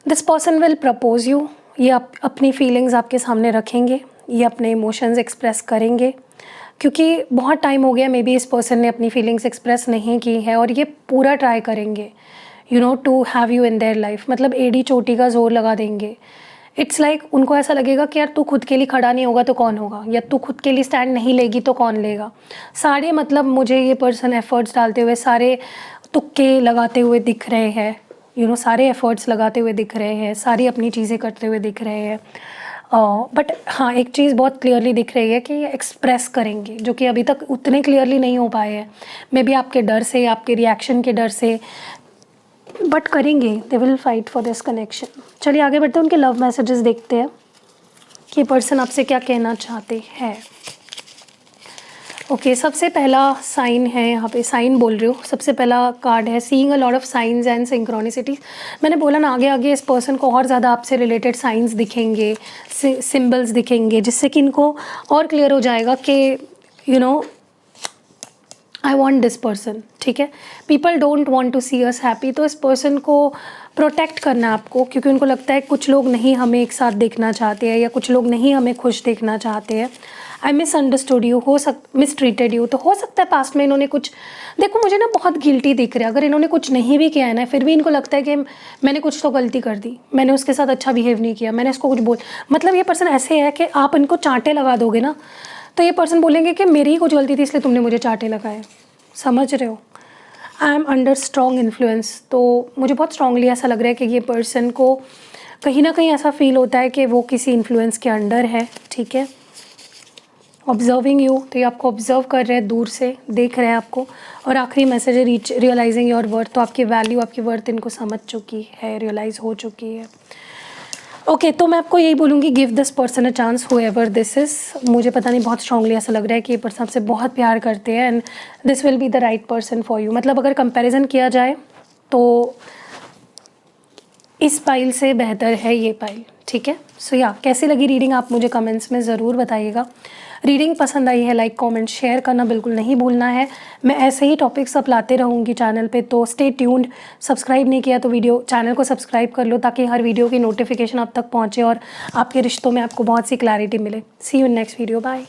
this person will propose you. ये अपनी फीलिंग्स आपके सामने रखेंगे, ये अपने इमोशंस एक्सप्रेस करेंगे, क्योंकि बहुत टाइम हो गया मे बी इस पर्सन ने अपनी फीलिंग्स एक्सप्रेस नहीं की है, और ये पूरा ट्राई करेंगे you know to have you in their life. मतलब एड़ी चोटी का जोर लगा देंगे। इट्स लाइक उनको ऐसा लगेगा कि यार तू खुद के लिए खड़ा नहीं होगा तो कौन होगा, या तू खुद के लिए स्टैंड नहीं लेगी तो कौन लेगा। सारे मतलब मुझे ये पर्सन एफर्ट्स डालते हुए, सारे तुक्के लगाते हुए दिख रहे हैं, यू नो, सारे एफर्ट्स लगाते हुए दिख रहे हैं, सारी अपनी चीज़ें करते हुए दिख रहे हैं। बट हाँ, एक चीज़ बहुत क्लियरली दिख रही है कि ये एक्सप्रेस करेंगे, जो कि अभी तक उतने क्लियरली नहीं हो पाए हैं, मे बी आपके डर से, आपके रिएक्शन के डर से, बट करेंगे। They will fight for this connection. चलिए आगे बढ़ते हैं, उनके लव मैसेजेस देखते हैं कि पर्सन आपसे क्या कहना चाहते हैं। ओके, सबसे पहला साइन है, यहाँ पे साइन बोल रही हूँ, सबसे पहला कार्ड है seeing a lot of signs and synchronicities. मैंने बोला ना, आगे आगे इस पर्सन को और ज़्यादा आपसे रिलेटेड साइंस दिखेंगे, सिंबल्स दिखेंगे, जिससे कि इनको और क्लियर हो जाएगा कि you know I want this person, ठीक है। People don't want to see us happy. तो इस पर्सन को प्रोटेक्ट करना है आपको, क्योंकि उनको लगता है कुछ लोग नहीं हमें एक साथ देखना चाहते हैं, या कुछ लोग नहीं हमें खुश देखना चाहते हैं। I misunderstood you, mistreated you. तो हो सकता है पास्ट में इन्होंने कुछ, देखो मुझे ना बहुत गिल्टी दिख रहा है, अगर इन्होंने कुछ नहीं भी किया है ना, फिर भी इनको लगता है कि मैंने कुछ तो गलती कर दी, मैंने उसके साथ अच्छा बिहेव नहीं किया, मैंने इसको कुछ मतलब ये पर्सन ऐसे है कि आप इनको चांटे लगा दोगे ना, तो ये पर्सन बोलेंगे कि मेरी ही कुछ गलती थी इसलिए तुमने मुझे चांटे लगाए। समझ रहे हो? I am under strong influence. तो मुझे बहुत स्ट्रांगली ऐसा लग रहा है कि ये पर्सन को कहीं ना कहीं ऐसा फील होता है कि वो किसी इन्फ्लुएंस के अंडर है, ठीक है। ऑब्जर्विंग यू, तो ये आपको ऑब्जर्व कर रहे हैं, दूर से देख रहे हैं आपको। और आखिरी मैसेज है रियलाइजिंग योर वर्थ। तो आपकी वैल्यू, आपकी वर्थ इनको समझ चुकी है, रियलाइज़ हो चुकी है। ओके, तो मैं आपको यही बोलूँगी, give this person a chance however this is. मुझे पता नहीं, बहुत स्ट्रांगली ऐसा लग रहा है कि ये पर्सन आपसे बहुत प्यार करते हैं and this will be the right person for you. मतलब अगर कंपैरिजन किया जाए तो इस पाइल से बेहतर है ये पाइल, ठीक है। सो कैसी लगी रीडिंग आप मुझे कमेंट्स में ज़रूर बताइएगा। रीडिंग पसंद आई है, लाइक कमेंट शेयर करना बिल्कुल नहीं भूलना है। मैं ऐसे ही टॉपिक्स सब लाते रहूँगी चैनल पे, तो स्टे ट्यून्ड। सब्सक्राइब नहीं किया तो चैनल को सब्सक्राइब कर लो, ताकि हर वीडियो की नोटिफिकेशन आप तक पहुँचे और आपके रिश्तों में आपको बहुत सी क्लैरिटी मिले। See you in next video, bye.